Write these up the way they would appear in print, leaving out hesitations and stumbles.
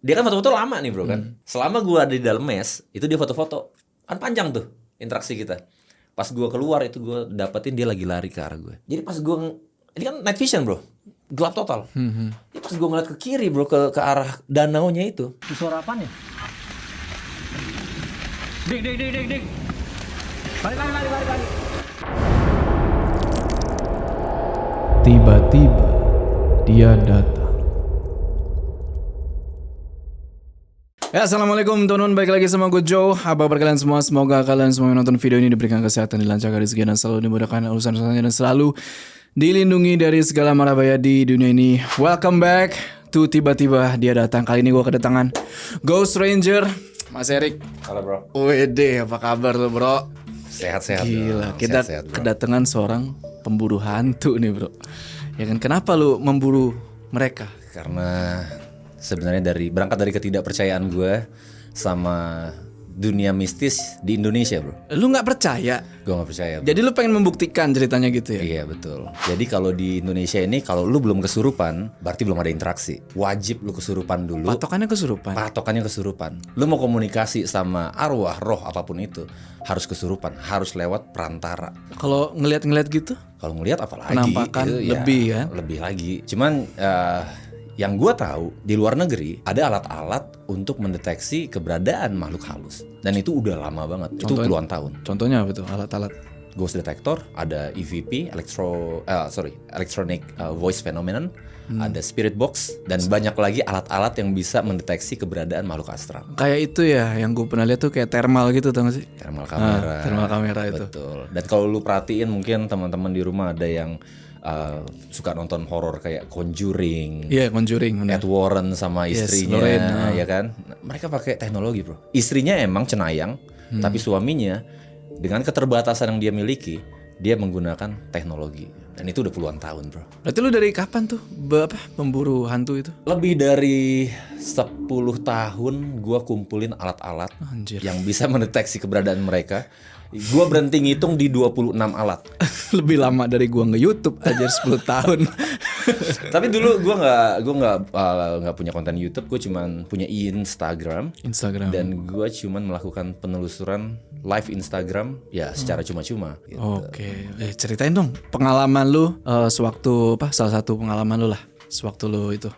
dia kan foto-foto lama nih bro kan. Selama gue ada di dalam mes, itu dia foto-foto. Kan panjang tuh interaksi kita. Pas gue keluar itu gue dapetin dia lagi lari ke arah gue. Jadi pas gue, ini kan night vision bro, gelap total. Jadi pas gue ngeliat ke kiri bro, ke arah danaunya itu. Suara apaan ya? Dik. Balik. Tiba-tiba dia datang. Ya, assalamualaikum teman-teman, balik lagi sama gue Joe. Apa kabar kalian semua? Semoga kalian semua yang nonton video ini diberikan kesehatan, dilancarkan rezeki, dan selalu dimudahkan urusan-urusannya, dan selalu dilindungi dari segala mara bahaya di dunia ini. Welcome back to Tiba-tiba Dia Datang. Kali ini gue kedatangan Ghost Ranger Mas Erik. Halo bro. Wede, apa kabar lo bro? Sehat-sehat. Gila, bro. kita Sehat-sehat, bro. kedatangan seorang pemburu hantu nih bro. Ya kan, kenapa lu memburu mereka? Karena sebenarnya berangkat dari ketidakpercayaan gue sama dunia mistis di Indonesia bro. Lu nggak percaya? Gue gak percaya bro. Jadi lu pengen membuktikan ceritanya gitu ya? Iya betul. Jadi kalau di Indonesia ini, kalau lu belum kesurupan, berarti belum ada interaksi. Wajib lu kesurupan dulu. Patokannya kesurupan. Patokannya kesurupan. Lu mau komunikasi sama arwah, roh apapun itu, harus kesurupan, harus lewat perantara. Kalau ngeliat-ngeliat gitu? Kalau ngelihat apalagi Penampakan itu lebih kan? Lebih lagi. Cuman yang gue tahu di luar negeri ada alat-alat untuk mendeteksi keberadaan makhluk halus, dan itu udah lama banget. Itu puluhan tahun. Contohnya apa tuh alat-alat? Ghost detector, ada EVP, electronic voice phenomenon, ada spirit box, dan banyak lagi alat-alat yang bisa mendeteksi keberadaan makhluk astral. Kayak itu ya, yang gue pernah lihat tuh kayak thermal gitu, tau gak sih? Thermal kamera. Thermal kamera itu. Betul. Dan kalau lu perhatiin, mungkin teman-teman di rumah ada yang suka nonton horor kayak Conjuring. Iya, Conjuring. Benar. Ed Warren sama istrinya, Lorraine, ya kan? Mereka pakai teknologi bro. Istrinya emang cenayang, tapi suaminya dengan keterbatasan yang dia miliki, dia menggunakan teknologi. Dan itu udah puluhan tahun bro. Berarti lu dari kapan tuh pemburu hantu itu? Lebih dari 10 tahun gua kumpulin alat-alat Anjir. yang bisa mendeteksi keberadaan mereka. Gua berhenti ngitung di 26 alat. Lebih lama dari gua nge-YouTube aja 10 tahun. Tapi dulu gua nggak punya konten YouTube, gua cuman punya Instagram. Dan gua cuman melakukan penelusuran live Instagram ya secara cuma-cuma. Gitu. Oke, ceritain dong pengalaman lu sewaktu salah satu pengalaman lu lah sewaktu lu itu.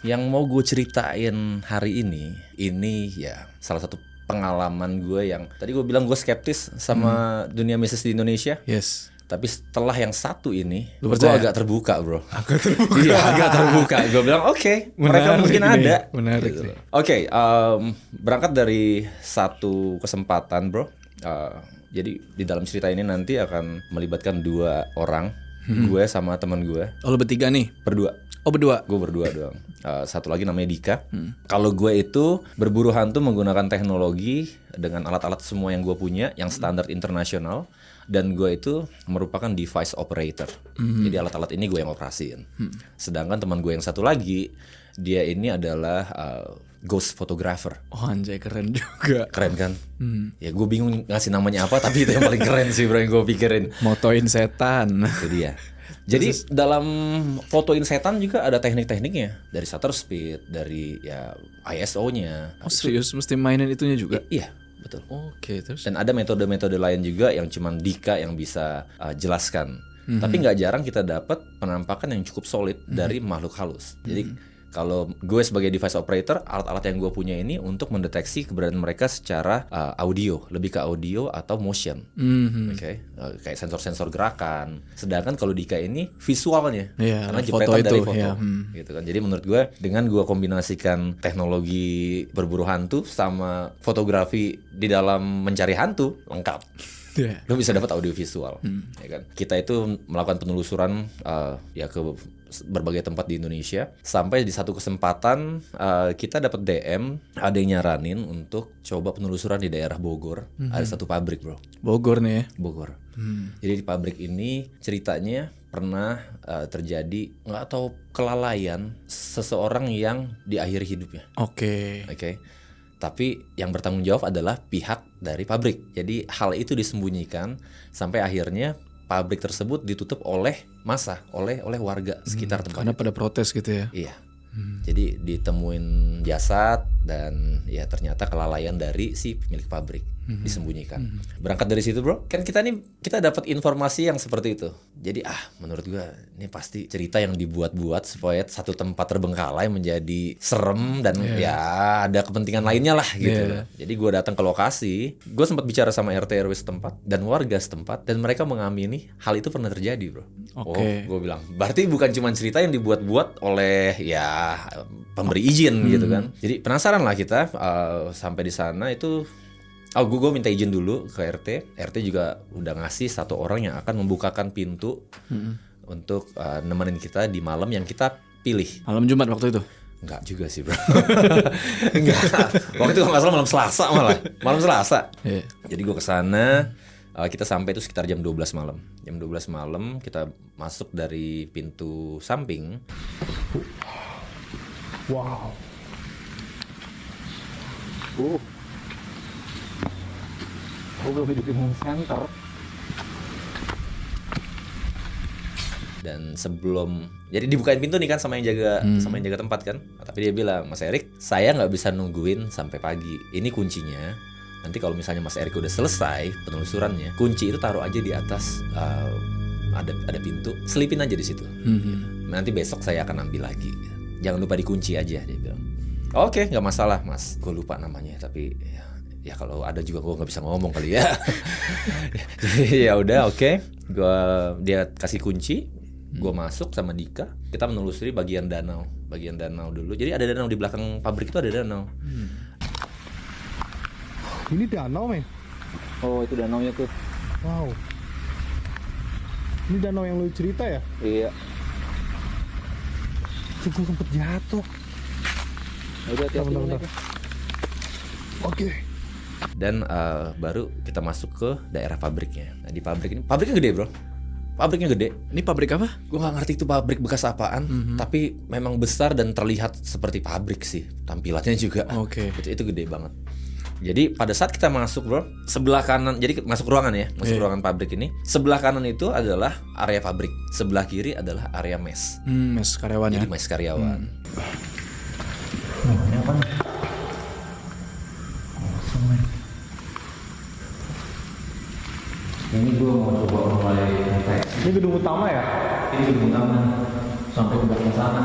Yang mau gue ceritain hari ini ya salah satu pengalaman gue yang tadi gue bilang gue skeptis sama dunia mistis di Indonesia. Yes. Tapi setelah yang satu ini, lu gue agak terbuka bro. Agak terbuka. Iya, agak terbuka. Gue bilang oke, mereka mungkin nih, ada. Menarik Gitu. nih. Oke, berangkat dari satu kesempatan bro. Jadi di dalam cerita ini nanti akan melibatkan 2 orang, gue sama teman gue. Oh, lu bertiga nih? Berdua. Oh, berdua? Gue berdua doang. Satu lagi namanya Dika. Kalau gue itu berburu hantu menggunakan teknologi dengan alat-alat semua yang gue punya, yang standar internasional. Dan gue itu merupakan device operator. Jadi alat-alat ini gue yang operasiin. Sedangkan teman gue yang satu lagi, dia ini adalah ghost photographer. Oh anjay, keren juga. Keren kan? Ya gue bingung ngasih namanya apa, tapi itu yang paling keren sih bro yang gue pikirin. Motoin setan. Itu dia. Jadi dalam fotoin setan juga ada teknik-tekniknya. Dari shutter speed, dari ya ISO-nya. Oh serius, mesti mainin itunya juga? Iya, betul. Oke, terus? Dan ada metode-metode lain juga yang cuman Dika yang bisa jelaskan. Tapi nggak jarang kita dapat penampakan yang cukup solid dari makhluk halus. Jadi kalau gue sebagai device operator, alat-alat yang gue punya ini untuk mendeteksi keberadaan mereka secara audio, lebih ke audio atau motion, Oke. Kayak sensor-sensor gerakan. Sedangkan kalau Dika ini visualnya, karena jepretan dari foto, gitu kan. Jadi menurut gue dengan gue kombinasikan teknologi berburu hantu sama fotografi di dalam mencari hantu, lengkap. Lo bisa dapat audio visual, ya kan? Kita itu melakukan penelusuran ya ke berbagai tempat di Indonesia, sampai di satu kesempatan kita dapat DM ada yang nyaranin untuk coba penelusuran di daerah Bogor. Ada satu pabrik bro. Bogor nih ya? Bogor. Jadi di pabrik ini ceritanya pernah terjadi nggak tahu kelalaian seseorang yang di akhir hidupnya. Oke. Tapi yang bertanggung jawab adalah pihak dari pabrik. Jadi hal itu disembunyikan sampai akhirnya pabrik tersebut ditutup oleh massa, oleh warga sekitar tempat. Karena pada protes gitu ya. Iya. Jadi ditemuin jasad dan ya ternyata kelalaian dari si pemilik pabrik, disembunyikan. Berangkat dari situ bro, kan kita dapat informasi yang seperti itu. Jadi menurut gua ini pasti cerita yang dibuat-buat supaya satu tempat terbengkalai menjadi serem dan ya ada kepentingan lainnya lah gitu. Jadi gua datang ke lokasi, gua sempat bicara sama RT RW setempat dan warga setempat dan mereka mengamini hal itu pernah terjadi bro. Gua bilang berarti bukan cuma cerita yang dibuat-buat oleh ya pemberi izin gitu kan. Jadi penasaran lah kita sampai di sana itu. Gue minta izin dulu ke RT. RT juga udah ngasih satu orang yang akan membukakan pintu untuk nemenin kita di malam yang kita pilih. Malam Jumat waktu itu? Enggak juga sih bro. Enggak. Waktu itu nggak salah malam Selasa malah. Malam Selasa. Jadi gue kesana. Kita sampai itu sekitar jam 12 malam. Jam 12 malam kita masuk dari pintu samping. Wow. Gue hidup di center. Dan sebelum jadi dibukain pintu nih kan sama yang jaga tempat kan. Tapi dia bilang, Mas Erik, saya nggak bisa nungguin sampai pagi. Ini kuncinya. Nanti kalau misalnya Mas Erik udah selesai penelusurannya, kunci itu taruh aja di atas ada pintu, selipin aja di situ. Nanti besok saya akan ambil lagi. Jangan lupa dikunci aja, dia bilang. Oke, nggak masalah Mas. Gue lupa namanya, tapi ya kalau ada juga gue nggak bisa ngomong kali ya. Jadi ya udah oke. Dia kasih kunci, gue masuk sama Dika. Kita menelusuri bagian danau dulu. Jadi ada danau di belakang pabrik itu, ada danau. Ini danau men? Oh itu danaunya tuh. Wow. Ini danau yang lu cerita ya? Iya. Gue sempet jatuh. Udah hati-hati Bentar. Oke. Dan baru kita masuk ke daerah pabriknya. Nah, di pabriknya gede bro. Pabriknya gede. Ini pabrik apa? Gue nggak ngerti itu pabrik bekas apaan, tapi memang besar dan terlihat seperti pabrik sih. Tampilannya juga. Itu gede banget. Jadi pada saat kita masuk bro, sebelah kanan, jadi masuk ruangan ya, ruangan pabrik ini. Sebelah kanan itu adalah area pabrik, sebelah kiri adalah area mes. Mes karyawan ya. Jadi mes karyawan. Ini apa nih? Ini gue mau coba mulai deteksi. Ini gedung utama ya? Ini gedung utama sampai ke belakang sana.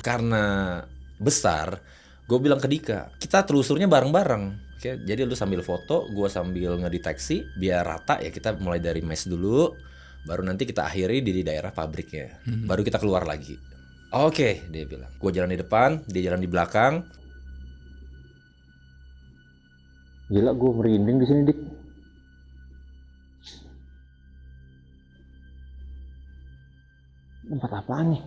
Karena besar, gue bilang ke Dika, kita telusurnya bareng-bareng. Oke, jadi lu sambil foto, gue sambil ngedeteksi biar rata ya. Kita mulai dari mes dulu, baru nanti kita akhiri di daerah pabriknya. Baru kita keluar lagi. Oke, dia bilang. Gue jalan di depan, dia jalan di belakang. Gila gue merinding di sini dik. Tempat apaan nih?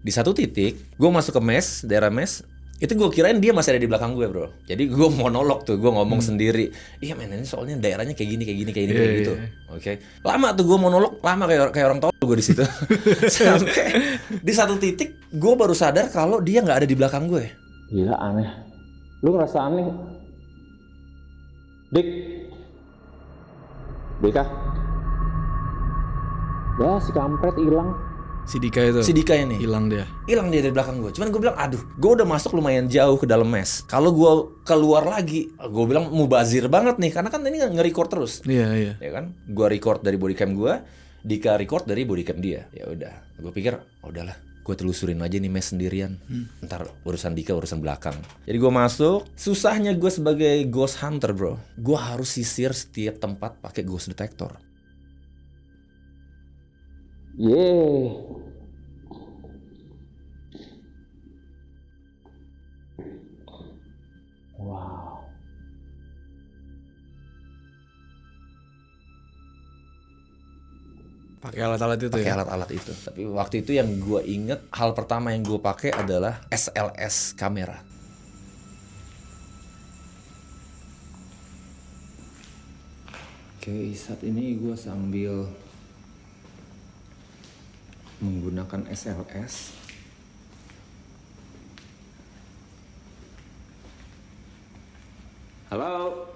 Di satu titik, gue masuk ke mes, daerah mes. Itu gue kirain dia masih ada di belakang gue bro. Jadi gue monolog tuh, gue ngomong sendiri. Iya men, ini soalnya daerahnya kayak gini gitu. Oke. Lama tuh gue monolog, lama kayak orang tolol gue di situ. Sampai di satu titik, gue baru sadar kalau dia nggak ada di belakang gue. Gila aneh. Lu ngerasa aneh? Dik. Dika. Ya si kampret hilang. Si Dika itu. Si Dika ini hilang dia dari belakang gue. Cuman gue bilang, aduh, gue udah masuk lumayan jauh ke dalam mes. Kalau gue keluar lagi, gue bilang mubazir banget nih, karena kan ini nge-record terus. Iya. Ya kan? Gue record dari bodycam gue, Dika record dari bodycam dia. Ya udah, gue pikir, udahlah, gue telusurin aja nih mes sendirian. Ntar urusan Dika, urusan belakang. Jadi gue masuk. Susahnya gue sebagai ghost hunter bro, gue harus sisir setiap tempat pakai ghost detector. Yeay. Wow. pakai alat-alat itu Pakai ya. alat-alat itu. Tapi waktu itu yang gue inget, hal pertama yang gue pakai adalah SLS kamera. Oke, saat ini gue sambil menggunakan SLS. Halo.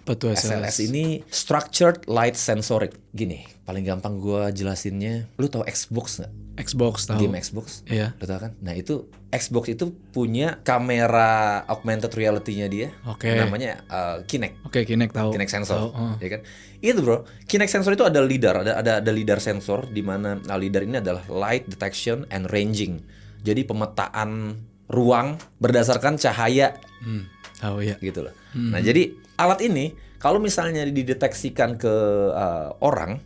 Apa tuh SLS ini Structured Light Sensoric. Gini, paling gampang gue jelasinnya. Lu tahu Xbox nggak? Xbox tahu. Game Xbox. Iya. Lu tahu kan? Nah itu Xbox itu punya kamera augmented reality-nya dia. Oke. Namanya Kinect. Oke, Kinect tahu. Kinect sensor, Tahu, ya kan? Itu bro, Kinect sensor itu ada lidar, ada lidar sensor di mana lidar ini adalah light detection and ranging. Jadi pemetaan ruang berdasarkan cahaya Tahu ya. gitu loh. Nah jadi alat ini kalau misalnya dideteksikan ke orang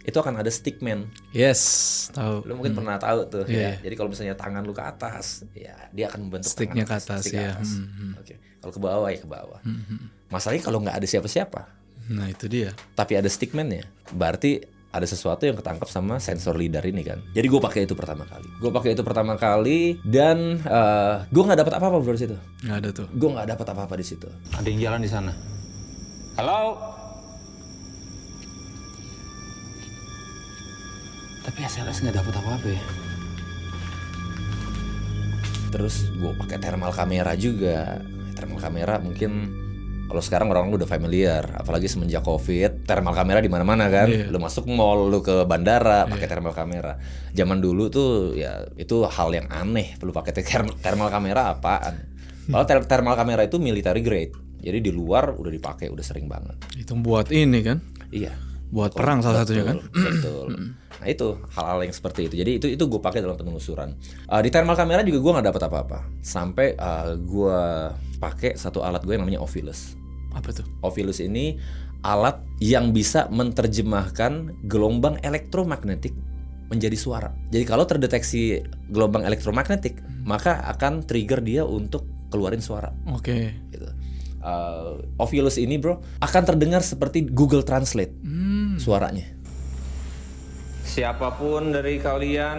itu akan ada stickman. Yes, tahu. Lu mungkin pernah tahu tuh Iya. ya. Jadi kalau misalnya tangan lu ke atas, ya dia akan membentuk Sticknya tangan ke atas, stick ke ya. atas. Oke. Kalau ke bawah ya ke bawah. Masalahnya kalau nggak ada siapa-siapa, Nah, itu dia. tapi ada stickman-nya, berarti ada sesuatu yang ketangkap sama sensor lidar ini kan. Jadi gue pakai itu pertama kali. Dan gue nggak dapat apa-apa bro di situ. Nggak ada tuh. Gue nggak dapat apa-apa di situ. Ada yang jalan di sana. Halo? Tapi SLS nggak dapat apa-apa ya. Terus gue pakai thermal kamera juga. Thermal kamera mungkin kalau sekarang orang udah familiar, apalagi semenjak COVID, thermal kamera di mana-mana kan. Iya. Lu masuk mall, lu ke bandara pakai thermal kamera. Zaman dulu tuh ya itu hal yang aneh, perlu pakai thermal kamera apaan. Kalau thermal kamera itu military grade. Jadi di luar udah dipakai, udah sering banget. Itu buat ini kan? Iya. Buat perang salah satunya kan? Betul. Nah itu hal-hal yang seperti itu. Jadi itu gue pakai dalam penelusuran. Di thermal kamera juga gue nggak dapat apa-apa. Sampai gue pakai satu alat gue yang namanya Ovilus. Apa tuh? Ovilus ini alat yang bisa menerjemahkan gelombang elektromagnetik menjadi suara. Jadi kalau terdeteksi gelombang elektromagnetik, maka akan trigger dia untuk keluarin suara. Oke. Gitu. Ovilus ini bro akan terdengar seperti Google Translate suaranya. Siapapun dari kalian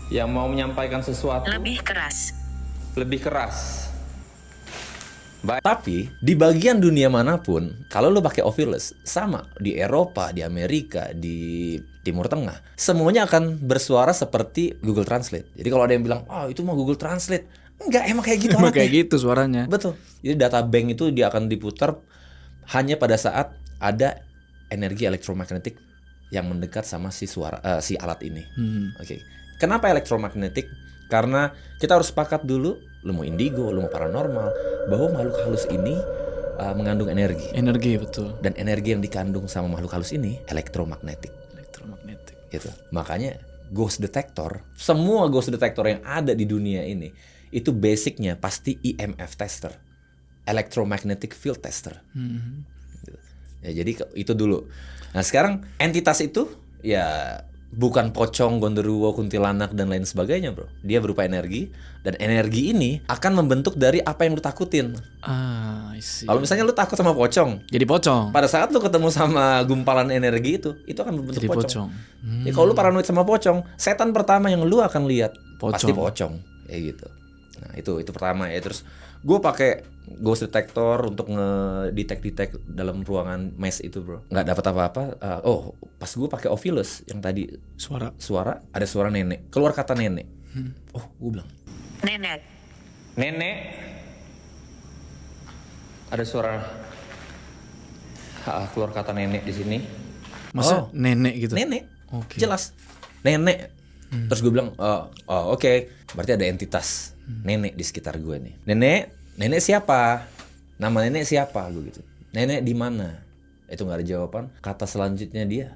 yang mau menyampaikan sesuatu Lebih keras. lebih keras. Tapi di bagian dunia manapun, kalau lo pakai Ovilus, sama di Eropa, di Amerika, di Timur Tengah, semuanya akan bersuara seperti Google Translate. Jadi kalau ada yang bilang, oh itu mah Google Translate, enggak, emang kayak gitu. Emang alatnya. kayak gitu suaranya. Betul. Jadi data bank itu dia akan diputar hanya pada saat ada energi elektromagnetik yang mendekat sama si alat ini. Oke. Kenapa elektromagnetik? Karena kita harus sepakat dulu, lu mau indigo, lu mau paranormal, bahwa makhluk halus ini mengandung energi. Energi betul. Dan energi yang dikandung sama makhluk halus ini elektromagnetik. Elektromagnetik. Gitu. Makanya ghost detector, semua ghost detector yang ada di dunia ini itu basicnya pasti EMF tester, electromagnetic field tester. Gitu. Ya, jadi itu dulu. Nah sekarang entitas itu ya bukan pocong, gondoruo, kuntilanak dan lain sebagainya bro. Dia berupa energi dan energi ini akan membentuk dari apa yang lu takutin. I see. Kalau misalnya lu takut sama pocong, Jadi pocong. pada saat lu ketemu sama gumpalan energi itu akan membentuk Jadi pocong. pocong. Ya, kalau lu paranoid sama pocong, setan pertama yang lu akan lihat pasti Pocong. pocong, kayak gitu. Nah itu pertama ya. Terus gue pakai ghost detector untuk ngedetect dalam ruangan mes itu bro. Nggak dapat apa-apa. Pas gue pakai Ovilus yang tadi Suara. ada suara nenek. Keluar kata nenek. Oh gue bilang Nenek. Nenek, ada suara keluar kata nenek di sini. Masa nenek gitu? nenek. Oke. Jelas nenek. Terus gue bilang oke. Berarti ada entitas nenek di sekitar gue nih. Nenek siapa? Nama nenek siapa? Gue gitu. Nenek di mana? Itu nggak ada jawaban. Kata selanjutnya dia,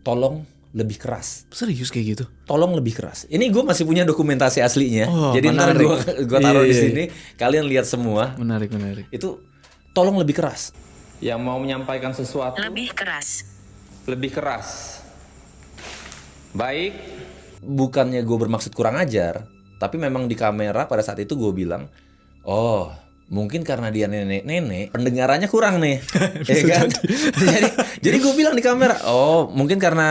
tolong lebih keras. Serius kayak gitu? Tolong lebih keras. Ini gue masih punya dokumentasi aslinya. Oh, Jadi ntar menarik. gue taruh di Iya. sini. Kalian lihat semua. Menarik. Itu tolong lebih keras. Yang mau menyampaikan sesuatu Lebih keras. lebih keras. Baik, Bukannya gue bermaksud kurang ajar, tapi memang di kamera pada saat itu gue bilang, oh mungkin karena dia nenek pendengarannya kurang nih, ya kan? jadi gue bilang di kamera, oh mungkin karena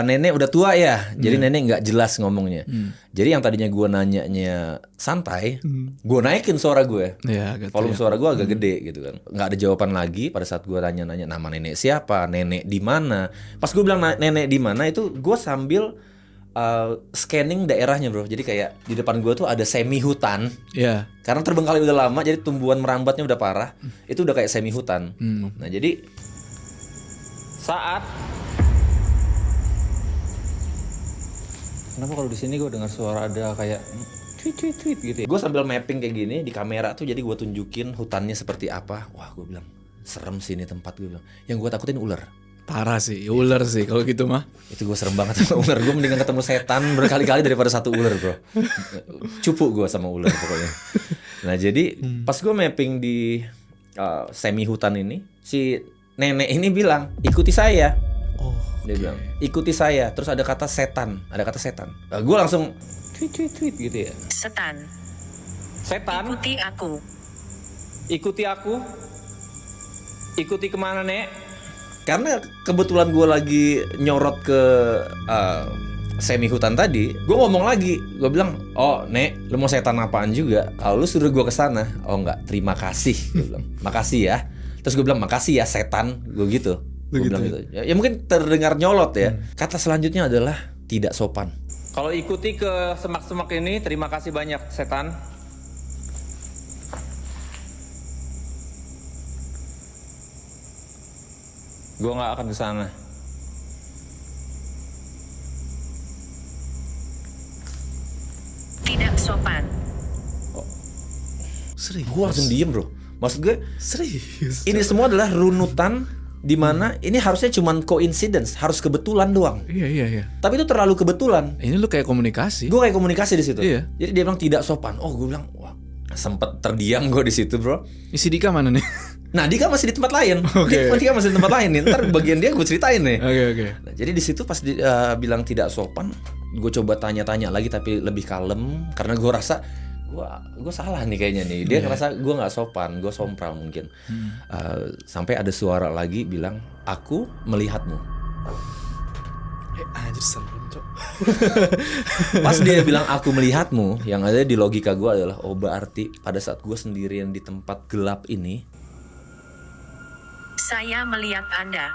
nenek udah tua ya, jadi nenek nggak jelas ngomongnya. Jadi yang tadinya gue nanyanya santai, gue naikin suara gue. Ya, agak Volume suara gue agak gede gitu kan. Nggak ada jawaban lagi pada saat gue nanya nama nenek siapa, nenek di mana. Pas gue bilang nenek di mana itu gue sambil scanning daerahnya bro. Jadi kayak di depan gue tuh ada semi hutan. Iya. Karena terbengkalai udah lama, jadi tumbuhan merambatnya udah parah. Itu udah kayak semi hutan. Nah jadi Saat kenapa kalau di sini gue dengar suara ada kayak tweet gitu ya? gue sambil mapping kayak gini di kamera tuh, jadi gue tunjukin hutannya seperti apa. Wah gue bilang serem sih ini tempat, gue bilang. Yang gue takutin ular. Parah sih, ular sih kalau gitu mah. Itu gue serem banget sama ular. Gue mendingan ketemu setan berkali-kali daripada satu ular bro. Cupu gue sama ular pokoknya. Nah jadi pas gue mapping di semi hutan ini, si nenek ini bilang ikuti saya. Oh, Dia bilang ikuti saya. Terus ada kata setan, gue langsung tweet gitu ya. Setan. Setan, Ikuti aku. ikuti aku. Ikuti kemana nek? Karena kebetulan gue lagi nyorot ke semi hutan tadi, gue ngomong lagi, gue bilang, oh nek, lu mau setan apaan juga? Kalau lu suruh gue kesana, oh enggak, terima kasih, gue bilang, makasih ya. Terus gue bilang makasih ya setan, gue gitu. Gue bilang gitu. Ya mungkin terdengar nyolot ya. Kata selanjutnya adalah tidak sopan. Kalau ikuti ke semak-semak ini, terima kasih banyak setan. Gue nggak akan ke sana. Tidak sopan. serius. Gue langsung diem bro. Maksud gue, Serius. ini semua adalah runutan di mana ini harusnya cuman coincidence, harus kebetulan doang. Iya. Tapi itu terlalu kebetulan. Ini lu kayak komunikasi. Gue kayak komunikasi di situ. Iya. Jadi dia bilang tidak sopan. Oh, gue bilang, wah, sempet terdiam gue di situ, bro. Isi Dika mana nih? Nah, Dika masih di tempat lain. Oke. Dika masih di tempat lain nih. Ntar bagian dia gue ceritain nih. Oke. Nah, jadi di situ pas dia bilang tidak sopan, gue coba tanya-tanya lagi tapi lebih kalem karena gue rasa gue salah nih kayaknya nih. Dia ngerasa gue nggak sopan, gue sompral mungkin. Sampai ada suara lagi bilang, aku melihatmu. Anjir serem, Cok. Pas dia bilang aku melihatmu, yang ada di logika gue adalah, oh berarti pada saat gue sendirian di tempat gelap ini, Saya melihat Anda.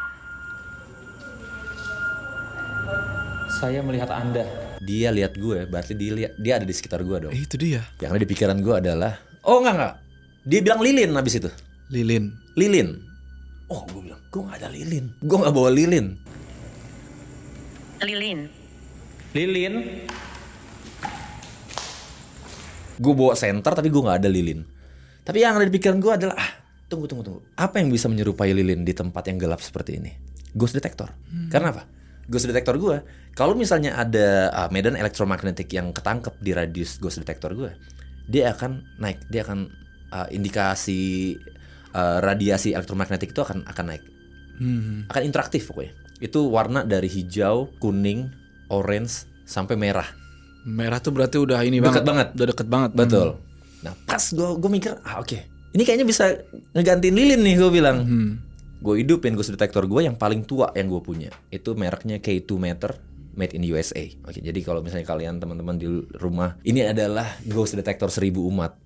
Saya melihat Anda. dia lihat gue, berarti dia ada di sekitar gue dong. Itu dia. Yang ada di pikiran gue adalah, oh enggak. Dia bilang lilin habis itu. Lilin. Lilin. Oh, gue bilang, gue nggak ada lilin. Gue nggak bawa lilin. Lilin. Lilin. Gue bawa senter tapi gue nggak ada lilin. Tapi yang ada di pikiran gue adalah, tunggu. Apa yang bisa menyerupai lilin di tempat yang gelap seperti ini? Ghost detector. Karena apa? Ghost detector gue, kalau misalnya ada medan elektromagnetik yang ketangkep di radius ghost detector gue, dia akan naik, dia akan indikasi radiasi elektromagnetik itu akan naik, akan interaktif pokoknya. Itu warna dari hijau, kuning, orange sampai merah. Merah tuh berarti udah ini Deket banget. banget. Udah deket banget. Betul. Nah pas gue mikir, oke, ini kayaknya bisa ngegantiin lilin nih, gue bilang. Gue hidupin ghost detector gue yang paling tua yang gue punya. Itu mereknya K2 Meter, made in USA. Oke, jadi kalau misalnya kalian teman-teman di rumah, ini adalah ghost detector 1000 umat.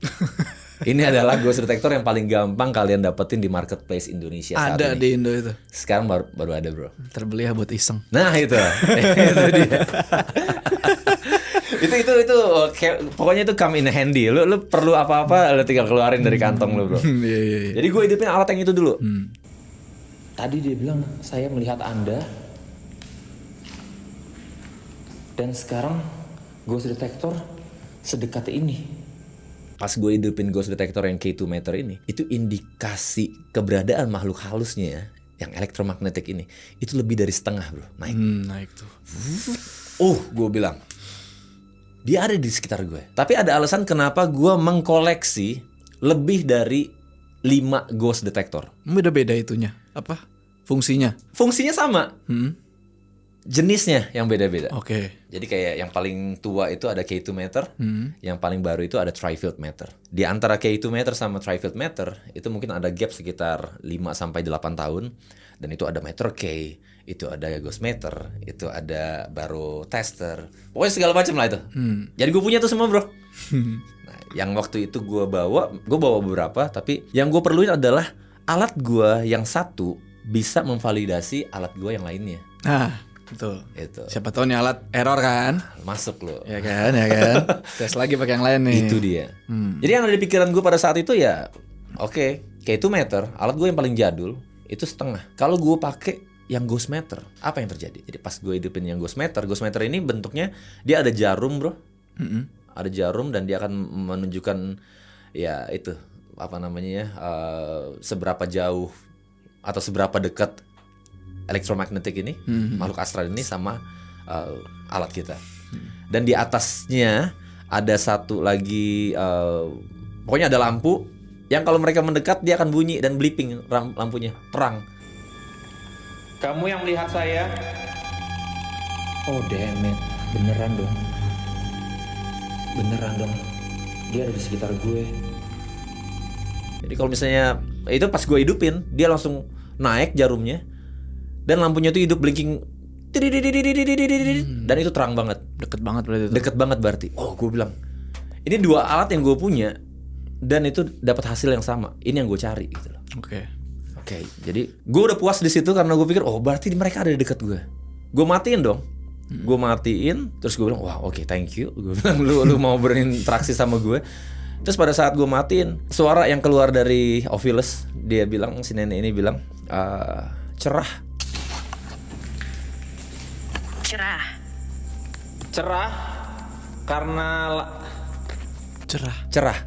Ini adalah ghost detector yang paling gampang kalian dapetin di marketplace Indonesia saat Ada ini. di Indo itu. Sekarang baru ada bro. Terbeli ya buat iseng. Nah itu, itu dia. itu pokoknya itu come in handy. Lu perlu apa-apa, lu tinggal keluarin dari kantong lu bro. Iya. Jadi gue hidupin alat yang itu dulu. Tadi dia bilang saya melihat Anda. Dan sekarang ghost detector sedekat ini. Pas gue hidupin ghost detector yang K2 Meter ini, itu indikasi keberadaan makhluk halusnya ya, yang elektromagnetik ini, itu lebih dari setengah bro, naik. Naik tuh. Gue bilang, dia ada di sekitar gue. Tapi ada alasan kenapa gue mengkoleksi lebih dari 5 ghost detector. Beda-beda itunya. Apa? Fungsinya. Fungsinya sama, jenisnya yang beda-beda. Oke. Jadi kayak yang paling tua itu ada K2 Meter, yang paling baru itu ada Tri-Field Meter. Di antara K2 Meter sama Tri-Field Meter, itu mungkin ada gap sekitar 5-8 tahun. Dan itu ada Meter K, itu ada Ghost Meter, itu ada baru Tester. Pokoknya segala macam lah itu. Jadi gue punya tuh semua bro. Nah, yang waktu itu gue bawa beberapa, tapi yang gue perluin adalah alat gue yang satu bisa memvalidasi alat gue yang lainnya. Nah, Betul. Itu Siapa tahu nih alat error kan? masuk lo. Ya kan, ya kan. Tes lagi pakai yang lain nih. Itu dia. Jadi yang ada di pikiran gue pada saat itu ya, oke, kayak itu meter, alat gue yang paling jadul itu setengah. Kalau gue pakai yang ghost meter, apa yang terjadi? Jadi pas gue hidupin yang ghost meter ini bentuknya dia ada jarum bro, ada jarum dan dia akan menunjukkan ya itu apa namanya ya, seberapa jauh atau seberapa dekat elektromagnetik ini, makhluk astral ini sama alat kita. Dan di atasnya ada satu lagi, pokoknya ada lampu yang kalau mereka mendekat dia akan bunyi dan blipping lampunya, terang. Kamu yang melihat saya? Oh damn it, beneran dong. Dia ada di sekitar gue. Jadi kalau misalnya itu pas gue hidupin, dia langsung naik jarumnya dan lampunya tuh hidup blinking, dan itu terang banget. Deket banget berarti itu. Deket banget berarti. Oh gue bilang, ini dua alat yang gue punya dan itu dapat hasil yang sama. Ini yang gue cari gitu loh. Oke, jadi gue udah puas di situ karena gue pikir oh berarti mereka ada di dekat gue. Gue matiin dong. Gue matiin, terus gue bilang wah oke, thank you. Gue bilang lu mau berinteraksi sama gue. Terus pada saat gue matiin, suara yang keluar dari Ovilus, dia bilang, si nenek ini bilang cerah. Cerah karena Cerah.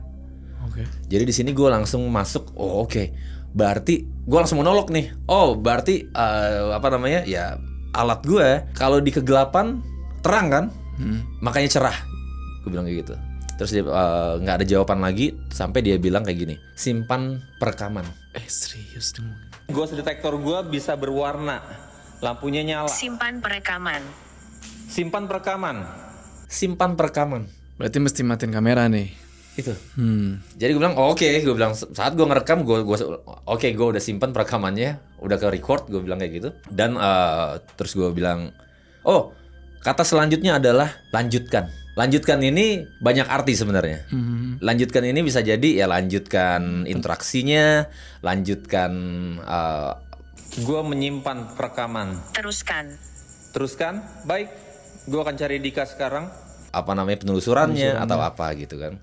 Oke. Jadi di sini gue langsung masuk. Oh oke. Berarti gue langsung monolog nih. Oh berarti apa namanya ya, alat gue kalau di kegelapan terang kan, makanya cerah. Gue bilang kayak gitu. Terus dia nggak ada jawaban lagi sampai dia bilang kayak gini, simpan perekaman. Serius dong. ghost detector gue bisa berwarna, lampunya nyala. Simpan perekaman. Simpan perekaman. Simpan perekaman. Berarti mesti matiin kamera nih. Itu. Jadi gue bilang oke, gue bilang saat gue ngerekam gue oke, gue udah simpan perekamannya, udah ke record, gue bilang kayak gitu. Dan terus gue bilang, oh kata selanjutnya adalah lanjutkan. Lanjutkan ini banyak arti sebenarnya. Lanjutkan ini bisa jadi ya lanjutkan interaksinya, lanjutkan. Gue menyimpan perekaman. Teruskan. Baik. Gue akan cari Dika sekarang. Apa namanya, penelusurannya atau apa gitu kan.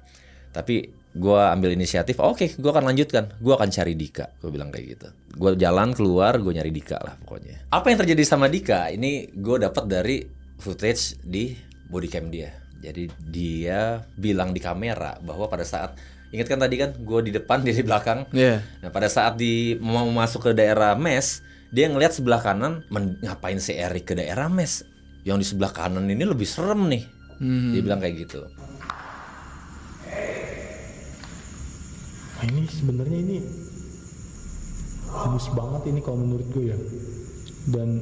Tapi gue ambil inisiatif, oke, gue akan lanjutkan. Gue akan cari Dika, gue bilang kayak gitu. Gue jalan keluar, gue nyari Dika lah pokoknya. Apa yang terjadi sama Dika ini gue dapat dari footage di bodycam dia. Jadi dia bilang di kamera bahwa pada saat, ingat kan tadi kan gue di depan, dia di belakang. Iya. Nah pada saat mau masuk ke daerah mes, dia ngelihat sebelah kanan, ngapain si Erik ke daerah mes? Yang di sebelah kanan ini lebih serem nih. Dia bilang kayak gitu. Nah, ini sebenarnya ini halus banget ini kalau menurut gue ya, dan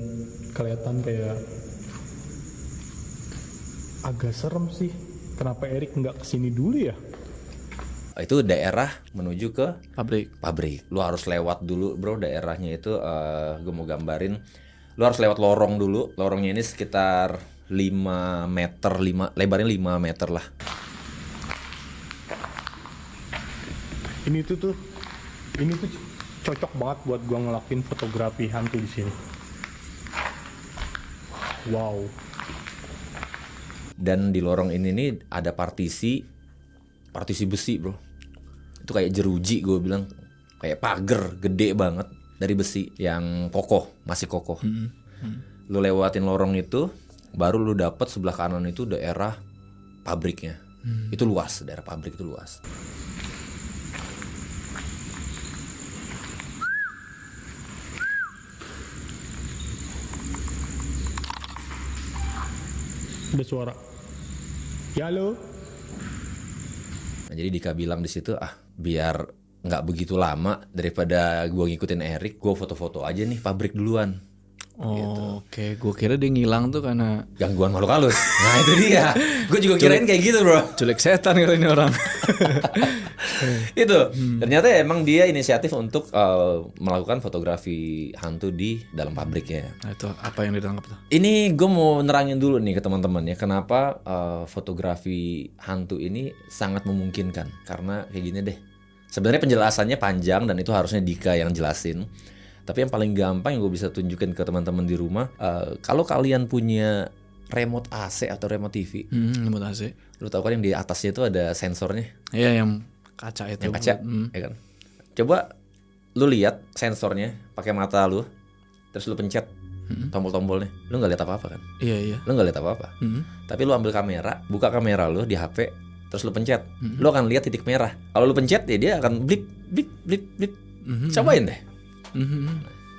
kelihatan kayak agak serem sih. Kenapa Erik nggak kesini dulu ya? Itu daerah menuju ke Pabrik. Lu harus lewat dulu bro, daerahnya itu gue mau gambarin. Lu harus lewat lorong dulu. Lorongnya ini sekitar 5 meter, lebarnya 5 meter lah. Ini tuh cocok banget buat gua ngelakuin fotografi hantu di sini. Wow. Dan di lorong ini nih ada partisi besi bro. Itu kayak jeruji, gue bilang kayak pagar gede banget dari besi yang kokoh, masih kokoh. Lu lewatin lorong itu, baru lu dapet sebelah kanan itu daerah pabriknya. Itu luas, daerah pabrik itu luas. Ada suara. Ya halo. Nah, jadi Dika bilang di situ, biar nggak begitu lama daripada gua ngikutin Erik, gua foto-foto aja nih pabrik duluan. Oh, oke. Gue kira dia ngilang tuh karena Gangguan makhluk halus. Nah itu dia. Gue juga kirain kayak gitu bro. culik setan kali ini orang. Itu ternyata emang dia inisiatif untuk melakukan fotografi hantu di dalam pabriknya. Nah, itu apa yang ditangkap tuh? Ini gue mau nerangin dulu nih ke teman-teman ya, kenapa fotografi hantu ini sangat memungkinkan. Karena kayak gini deh, sebenarnya penjelasannya panjang dan itu harusnya Dika yang jelasin. Tapi yang paling gampang yang gue bisa tunjukin ke teman-teman di rumah, kalau kalian punya remote AC atau remote TV, Remote AC. lu tahu kan yang di atasnya itu ada sensornya, Iya, yang kaca itu. yang kaca, ya kan? Coba lu lihat sensornya pakai mata lu, terus lu pencet tombol-tombolnya, lu nggak lihat apa-apa kan? Iya. Lu nggak lihat apa-apa. Tapi lu ambil kamera, buka kamera lu di HP, terus lu pencet, lu akan lihat titik merah. Kalau lu pencet ya dia akan blip blip blip blip. Cobain deh.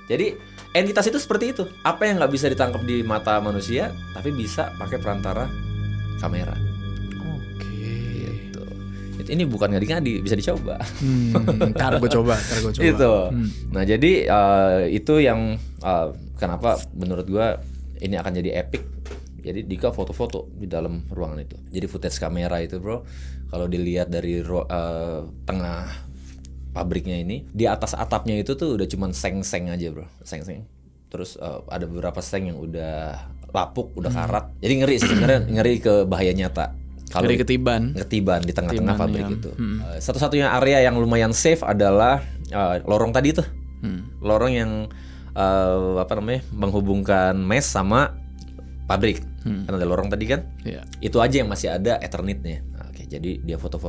Jadi entitas itu seperti itu. Apa yang nggak bisa ditangkap di mata manusia, tapi bisa pakai perantara kamera. Oke. Gitu. Ini bukan ngadi-ngadi, bisa dicoba. Ntar gue coba. Itu. Nah jadi itu yang kenapa menurut gua ini akan jadi epic. Jadi Dika foto-foto di dalam ruangan itu. Jadi footage kamera itu bro, kalau dilihat dari tengah pabriknya ini, di atas atapnya itu tuh udah cuman seng-seng aja bro, seng-seng. Terus ada beberapa seng yang udah lapuk, udah karat. Jadi ngeri sih sebenarnya, ngeri ke bahaya nyata. Kalau Dari ketiban di tengah-tengah Ketiban, pabrik ya. itu. Satu-satunya area yang lumayan safe adalah lorong tadi tuh, lorong yang menghubungkan mes sama pabrik. Kan ada lorong tadi kan, Iya. itu aja yang masih ada Ethernetnya. Nah, oke, jadi dia foto.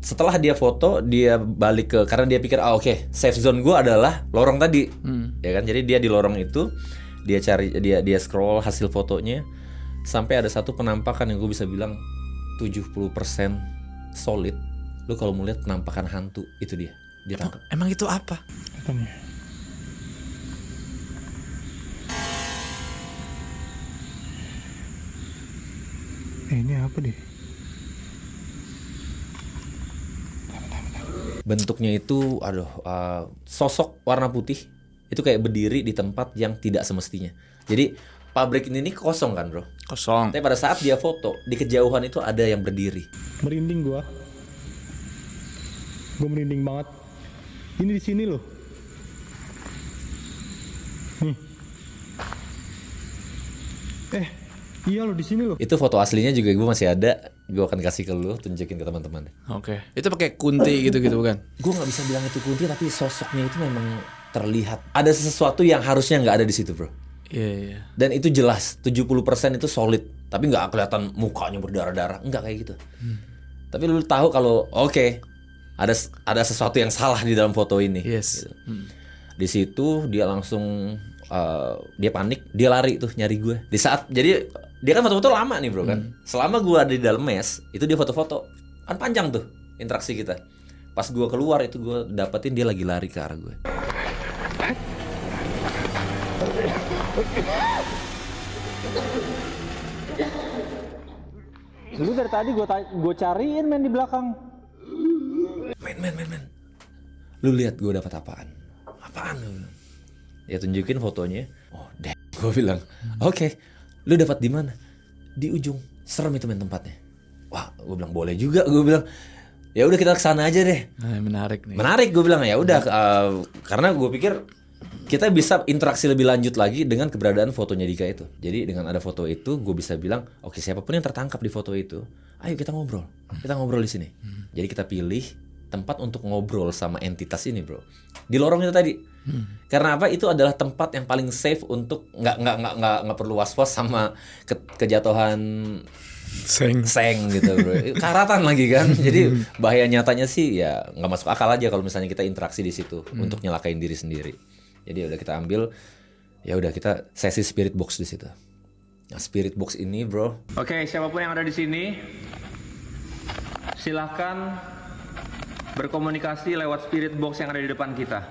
Setelah dia foto, dia balik ke, karena dia pikir oke, safe zone gue adalah lorong tadi, ya kan. Jadi dia di lorong itu, dia cari, dia scroll hasil fotonya, sampai ada satu penampakan yang gue bisa bilang 70% solid. Lu kalau mau lihat penampakan hantu, itu dia tangkap. Emang itu apa? Apa nih? Ini apa deh? Bentuknya itu, sosok warna putih itu kayak berdiri di tempat yang tidak semestinya. Jadi pabrik ini kosong kan bro. Kosong. Tapi pada saat dia foto, di kejauhan itu ada yang berdiri. Merinding gua. Gua merinding banget. Ini di sini loh. Nih. Iya loh di sini loh. Itu foto aslinya juga gue masih ada. Gue akan kasih ke lu, tunjukin ke teman-teman. Oke. Itu pakai kunti gitu bukan? Gue nggak bisa bilang itu kunti, tapi sosoknya itu memang terlihat. Ada sesuatu yang harusnya nggak ada di situ bro. Iya. Dan itu jelas 70% itu solid. Tapi nggak kelihatan mukanya berdarah-darah. Nggak kayak gitu. Tapi lu tahu kalau ada sesuatu yang salah di dalam foto ini. Yes. Gitu. Di situ dia langsung dia panik, dia lari tuh nyari gue. Di saat jadi dia kan foto-foto lama nih bro kan. Selama gue ada di dalam mes, itu dia foto-foto. Kan panjang tuh interaksi kita. Pas gue keluar itu gue dapetin dia lagi lari ke arah gue. Lu dari tadi gue cariin men di belakang. Men. Lu lihat gue dapat apaan? Apaan lu? Ya tunjukin fotonya. Oh, gue bilang, "Oke. Lu dapat di mana?" Di ujung. Serem itu men tempatnya. Wah, gue bilang boleh juga. Gue bilang, ya udah kita kesana aja deh. Menarik nih. Menarik gue bilang ya udah karena gue pikir kita bisa interaksi lebih lanjut lagi dengan keberadaan fotonya Dika itu. Jadi dengan ada foto itu gue bisa bilang, oke, siapapun yang tertangkap di foto itu, ayo kita ngobrol. Kita ngobrol di sini. Jadi kita pilih tempat untuk ngobrol sama entitas ini, bro. Di lorong itu tadi. Karena apa? Itu adalah tempat yang paling safe untuk nggak perlu was-was sama kejatuhan seng gitu bro. Karatan lagi kan. Jadi bahaya nyatanya sih ya nggak masuk akal aja kalau misalnya kita interaksi di situ untuk nyelakain diri sendiri. Jadi udah kita ambil, ya udah kita sesi spirit box di situ. Nah spirit box ini bro. Oke, siapapun yang ada di sini, silahkan berkomunikasi lewat spirit box yang ada di depan kita.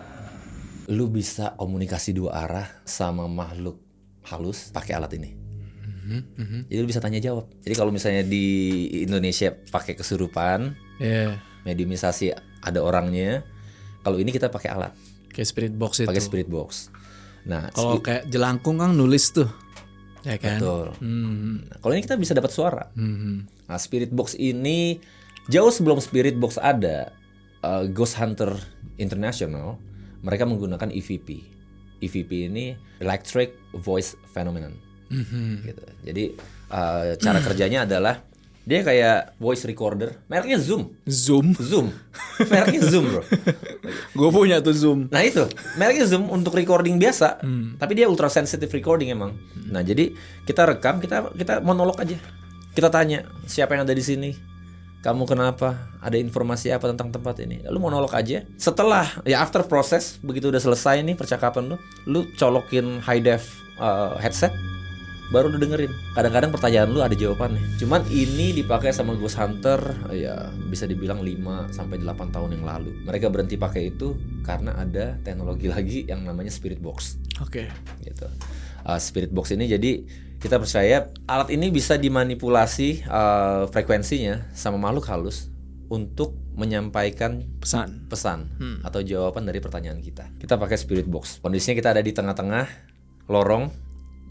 Lu bisa komunikasi dua arah sama makhluk halus pakai alat ini. Jadi lu bisa tanya jawab. Jadi kalau misalnya di Indonesia pakai kesurupan, mediumisasi ada orangnya. Kalau ini kita pakai alat. Kayak spirit box itu. Pakai spirit box. Nah, kalau kayak jelangkung kan nulis tuh. Ya kan? Betul. Nah, kalau ini kita bisa dapat suara. Nah, spirit box ini jauh sebelum spirit box ada, Ghost Hunter International, mereka menggunakan EVP. EVP ini Electric Voice Phenomenon. Gitu. Jadi cara kerjanya adalah Dia kayak voice recorder, mereknya Zoom. Zoom. Mereknya Zoom bro. Gue punya tuh Zoom. Nah itu, mereknya Zoom untuk recording biasa, tapi dia ultra sensitive recording emang. Nah jadi kita rekam, kita monolog aja. Kita tanya siapa yang ada di sini, kamu kenapa, ada informasi apa tentang tempat ini. Lu monolog aja. Setelah ya after proses, begitu udah selesai nih percakapan lu colokin high def headset, baru lu dengerin. Kadang-kadang pertanyaan lu ada jawabannya. Cuman ini dipakai sama Ghost Hunter ya bisa dibilang 5 sampai 8 tahun yang lalu. Mereka berhenti pakai itu karena ada teknologi lagi yang namanya Spirit Box. Oke. Gitu. Spirit Box ini jadi kita percaya alat ini bisa dimanipulasi frekuensinya sama makhluk halus untuk menyampaikan Pesan. atau jawaban dari pertanyaan kita. Kita pakai Spirit Box. Kondisinya kita ada di tengah-tengah lorong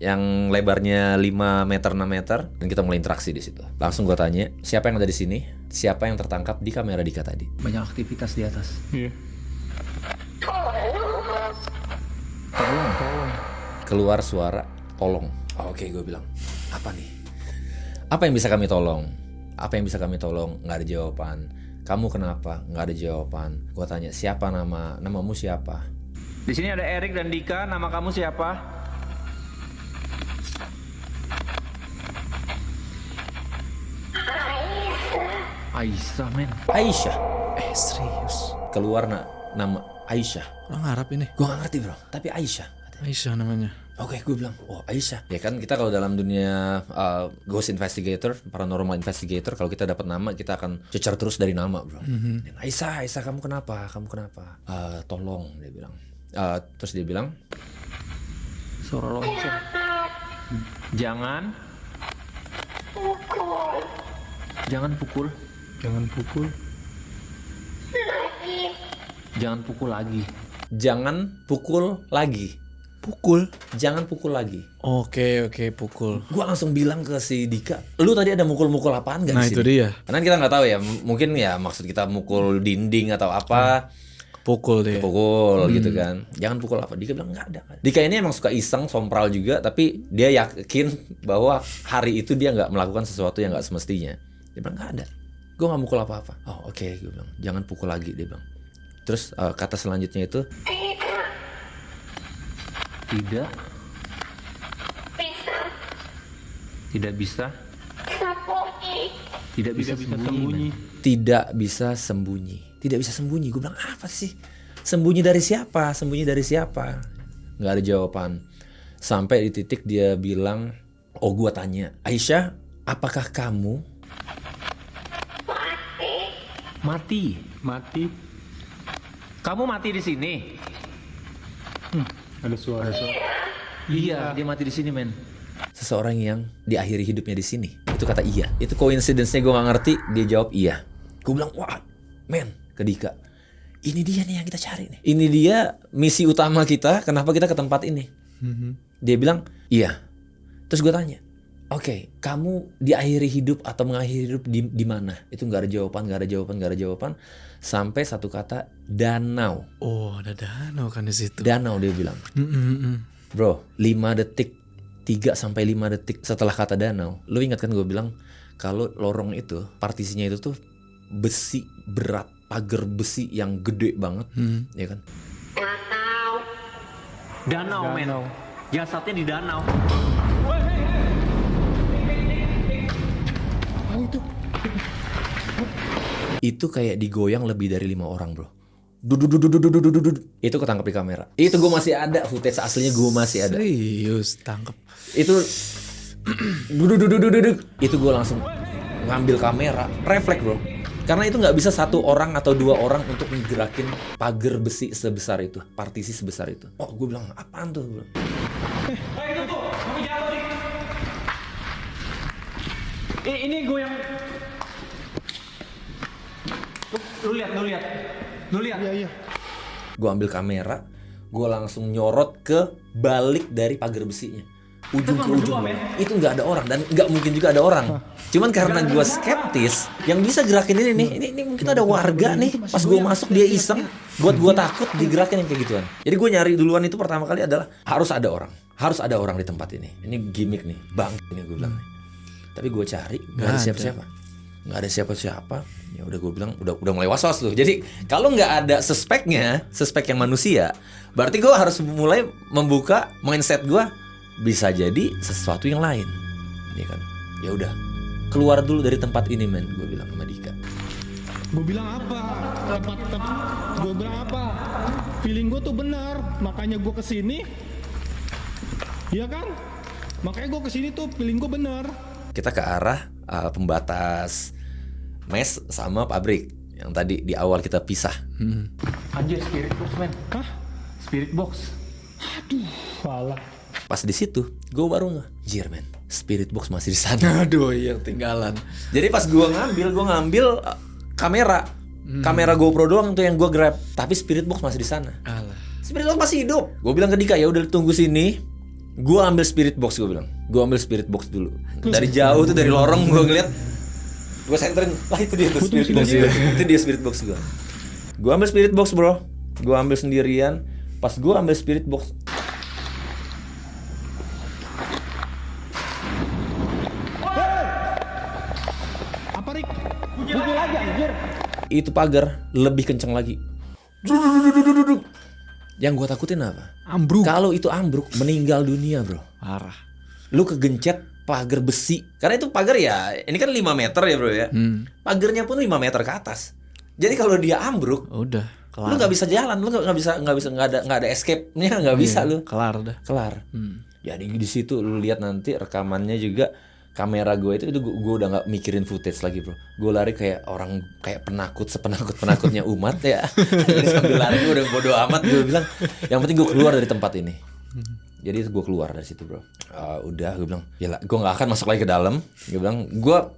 yang lebarnya 5 meter 6 meter dan kita mulai interaksi di situ. Langsung gue tanya, siapa yang ada di sini? Siapa yang tertangkap di kamera Dika tadi? Banyak aktivitas di atas. Iya. Keluar suara tolong. Oke, gue bilang, apa nih? Apa yang bisa kami tolong? Nggak ada jawaban. Kamu kenapa? Nggak ada jawaban. Gue tanya, siapa namamu siapa? Di sini ada Erik dan Dika. Nama kamu siapa? Aisyah men. Aisyah. Serius. Keluar nama Aisyah. Orang Arab ini. Gue nggak ngerti bro, tapi Aisyah. Aisyah namanya. Oke, gue bilang, oh Aisyah. Ya kan kita kalau dalam dunia ghost investigator, paranormal investigator, kalau kita dapat nama kita akan cecer terus dari nama, bro. Aisyah, kamu kenapa? Tolong, dia bilang. Terus dia bilang, Suara lonceng. Jangan pukul. Jangan pukul. Jangan pukul lagi. jangan pukul lagi. Jangan pukul lagi. Oke, pukul. Gua langsung bilang ke si Dika, lu tadi ada mukul-mukul apaan gak Nah, di sini? itu dia. Karena kita nggak tahu ya, mungkin ya maksud kita mukul dinding atau apa. Pukul dia. Pukul gitu kan. Jangan pukul apa? Dika bilang nggak ada. Dika ini emang suka iseng, sompral juga, tapi dia yakin bahwa hari itu dia nggak melakukan sesuatu yang nggak semestinya. Dia bilang nggak ada. Gue nggak mukul apa-apa. Oh oke, gue bilang jangan pukul lagi, dia bilang. Terus kata selanjutnya itu Tidak bisa sembunyi. tidak bisa sembunyi. Gue bilang apa sih? Sembunyi dari siapa? Nggak ada jawaban. Sampai di titik dia bilang, oh gue tanya, Aisyah, apakah kamu Mati. Kamu mati di sini? Ada suara. Iya, dia mati di sini, men. seseorang yang diakhiri hidupnya di sini? Itu kata iya. Itu coincidence-nya gue nggak ngerti. Dia jawab iya. Gue bilang, wah, men, ke Dika. Ini dia nih yang kita cari nih. Ini dia misi utama kita. Kenapa kita ke tempat ini? Dia bilang, iya. Terus gue tanya, oke, kamu diakhiri hidup atau mengakhiri hidup di mana? Itu nggak ada jawaban. Sampai satu kata, danau. Oh, ada danau kan di situ. Danau, dia bilang. Bro, 5 detik, 3 sampai 5 detik setelah kata danau, lu ingat kan gue bilang kalau lorong itu partisinya itu tuh besi berat, pagar besi yang gede banget, ya kan? Danau, men. Jasadnya di danau. Itu kayak digoyang lebih dari 5 orang, bro. Itu ketangkep di kamera. Itu gue masih ada footage aslinya, gue masih ada. Serius, tangkep. Itu itu gue langsung ngambil kamera, refleks, bro. Karena itu nggak bisa 1 orang atau 2 orang untuk menggerakin pagar besi sebesar itu, partisi sebesar itu. Oh, gue bilang apaan tuh, bro? Ini gue yang Lu lihat. Iya. Gue ambil kamera, gue langsung nyorot ke balik dari pagar besinya, ujung ke ujung. Itu nggak ada orang dan nggak mungkin juga ada orang. Cuman karena gue skeptis, yang bisa gerakin ini mungkin ada warga nih. Pas gue masuk dia iseng, buat gue takut digerakin yang kayak gituan. Jadi gue nyari duluan itu pertama kali adalah harus ada orang di tempat ini. Ini gimmick nih, bang ini gue bilang. Tapi gue cari nggak ada siapa-siapa. nggak ada siapa-siapa. Ya udah gue bilang udah mulai was-was tuh. Jadi kalau nggak ada suspek yang manusia, berarti gue harus mulai membuka mindset gue, bisa jadi sesuatu yang lain, ya kan? Ya udah, keluar dulu dari tempat ini men, gue bilang sama Dika. Gue bilang apa? Gue bilang apa? Feeling gue tuh benar, makanya gue kesini. Iya kan? Makanya gue kesini tuh feeling gue benar. Kita ke arah pembatas mes sama pabrik yang tadi di awal kita pisah. Anjir, spirit box men. Hah? Spirit box. Aduh, malah. Pas di situ, gue baru jir men, spirit box masih di sana. Aduh, yang tinggalan. Jadi pas gue ngambil kamera GoPro doang tuh yang gue grab, tapi spirit box masih di sana. Alah. Spirit box masih hidup. Gue bilang ke Dika, ya udah tunggu sini. Gue ambil spirit box, gue bilang. Gue ambil spirit box dulu. Dari jauh tuh, dari lorong gue ngeliat. Gue senterin, lah itu dia tuh spirit box. Itu dia spirit box gue. Gue ambil spirit box bro. Gue ambil sendirian. Pas gue ambil spirit box, Apa Rik? Bukul lagi anjir. itu pagar lebih kenceng lagi. Yang gue takutin apa? Ambruk. Kalau itu ambruk, meninggal dunia bro. Parah. Lu kegencet pagar besi. Karena itu pagar ya, ini kan 5 meter ya bro ya. Pagarnya pun 5 meter ke atas. Jadi kalau dia ambruk, Udah, lu kelar. nggak bisa jalan, lu nggak ada escape-nya, nggak bisa lu. Kelar dah. Kelar. Jadi di situ lu lihat nanti rekamannya juga, kamera gue itu gue udah nggak mikirin footage lagi bro. Gue lari kayak orang, kayak penakut, sepenakut-penakutnya umat ya. Jadi sambil lari gue udah bodo amat, gue bilang yang penting gue keluar dari tempat ini. Jadi gue keluar dari situ bro. Udah gue bilang, ya gue nggak akan masuk lagi ke dalam. Gue bilang,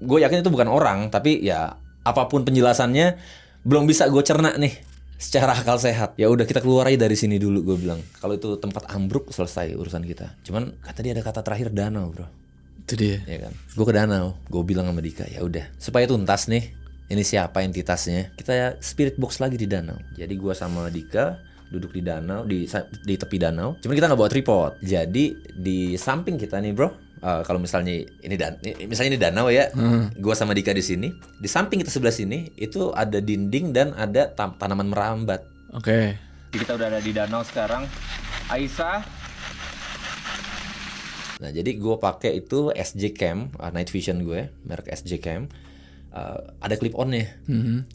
gue yakin itu bukan orang, tapi ya apapun penjelasannya belum bisa gue cerna nih secara akal sehat. Ya udah kita keluar aja dari sini dulu, gue bilang. Kalau itu tempat ambruk selesai urusan kita. Cuman kata dia ada kata terakhir danau bro. Itu dia. Ya kan, gue ke danau, gue bilang sama Dika, ya udah supaya tuntas nih, ini siapa entitasnya, kita spirit box lagi di danau. Jadi gue sama Dika duduk di danau, di tepi danau. Cuman kita nggak bawa tripod. Jadi di samping kita nih bro, kalau misalnya ini danau ya, gue sama Dika di sini. Di samping kita sebelah sini itu ada dinding dan ada tanaman merambat. Oke. Jadi kita udah ada di danau sekarang. Aisyah, Nah jadi gue pakai itu SJ Cam, night vision gue, merek SJ Cam. Ada clip onnya,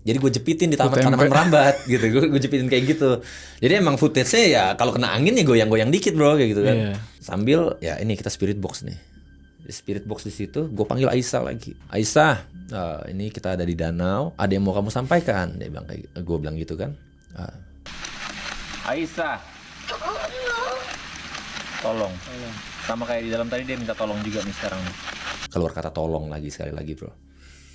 jadi gue jepitin di tanaman merambat gitu, gue jepitin kayak gitu. Jadi emang footage-nya ya kalau kena angin ya goyang-goyang dikit bro, kayak gitu kan. Sambil ya ini kita spirit box nih, di spirit box di situ gue panggil Aisyah lagi. Aisyah, ini kita ada di danau, ada yang mau kamu sampaikan? Dia bilang kayak, gue bilang gitu kan. Aisyah, tolong. Sama kayak di dalam tadi, dia minta tolong juga nih sekarang nih. Keluar kata tolong lagi, sekali lagi bro.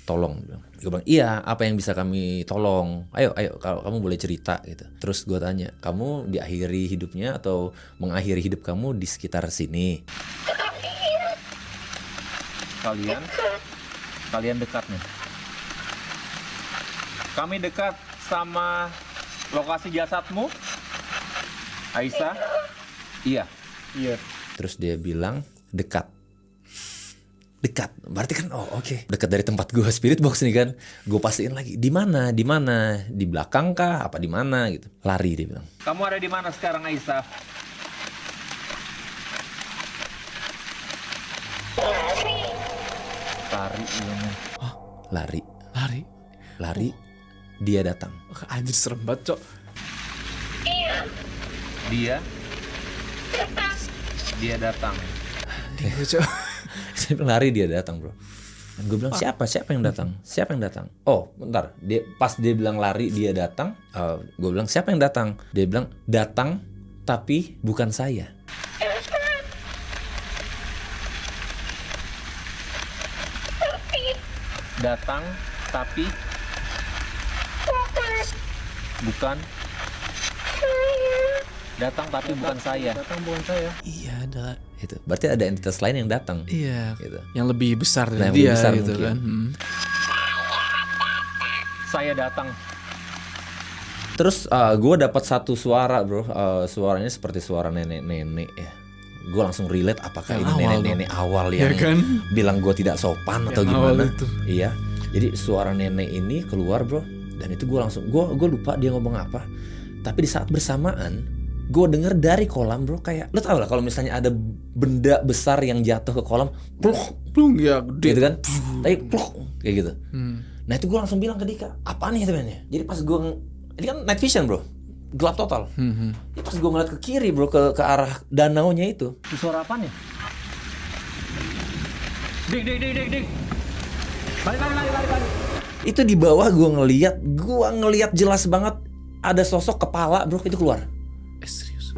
Tolong, gue bilang iya, apa yang bisa kami tolong, ayo kalau kamu boleh cerita gitu. Terus gue tanya, kamu diakhiri hidupnya atau mengakhiri hidup kamu di sekitar sini? Kalian dekat nih. Kami dekat sama lokasi jasadmu, Aisyah. Iya. Terus dia bilang dekat, berarti kan oke. Dekat dari tempat gue spirit box nih kan. Gue pastiin lagi di mana, di belakang kah, apa di mana gitu. Lari dia bilang. Kamu ada di mana sekarang, Aisyah? Lari. Dia datang. Anjir serem banget cok. Dia datang. Dia cok. Saya bilang lari, dia datang bro. Dan gue bilang siapa yang datang? Oh bentar, pas dia bilang lari dia datang, gue bilang siapa yang datang? Dia bilang datang tapi bukan saya. Datang tapi bukan. Datang tapi bukan saya. Iya ada. Itu berarti ada entitas lain yang datang. Iya. Gitu. Yang lebih besar dari Yang lebih dia besar gitu mungkin. kan. Saya datang. Terus gue dapat satu suara bro, suaranya seperti suara nenek-nenek ya. Gue langsung relate, apakah Yang ini awal nenek-nenek awal yang Ya kan? bilang gue tidak sopan atau Yang awal gimana? itu. Iya. Jadi suara nenek ini keluar bro, dan itu gue langsung gue lupa dia ngomong apa. Tapi di saat bersamaan gue denger dari kolam bro, kayak lo tau lah kalau misalnya ada benda besar yang jatuh ke kolam, Plung ya gede. gitu kan, tapi pluk kayak gitu. Nah itu gue langsung bilang ke Dika, apaan nih temennya? Jadi pas gue, ini kan night vision bro, gelap total. Jadi pas gue ngeliat ke kiri bro, ke arah danaunya itu suara apaan ya? Dik. Balik. Itu di bawah gue ngeliat jelas banget ada sosok kepala bro itu keluar. Serius.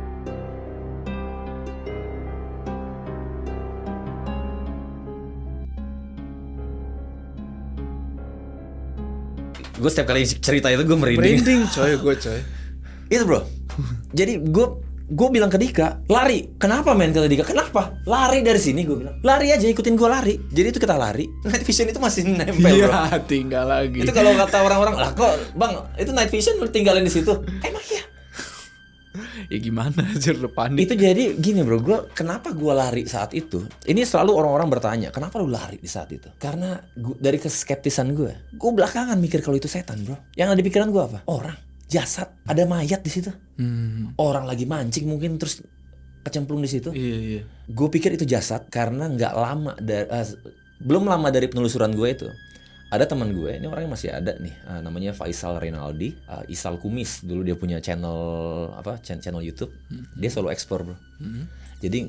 Gue setiap kali cerita itu gue merinding. coy. Itu bro. Jadi gue bilang ke Dika, lari. Kenapa men? Kata Dika, kenapa? Lari dari sini, gue bilang. Lari aja, ikutin gue lari. Jadi itu kita lari. Night vision itu masih nempel bro. Iya, tinggal lagi. Itu kalau kata orang-orang, lah kok bang itu night vision lu tinggalin di situ. Emang iya. Ya gimana aja panik. Itu jadi gini bro, kenapa gue lari saat itu? Ini selalu orang-orang bertanya, kenapa lu lari di saat itu? Karena dari keskeptisan gue belakangan mikir kalau itu setan bro. Yang ada di pikiran gue apa? Orang, jasad, ada mayat di situ. Orang lagi mancing mungkin terus kecemplung di situ. Iya. Gue pikir itu jasad karena belum lama dari penelusuran gue itu. Ada teman gue, ini orangnya masih ada nih, namanya Faisal Rinaldi, Isal Kumis. Dulu dia punya channel YouTube. Dia solo explore bro. Jadi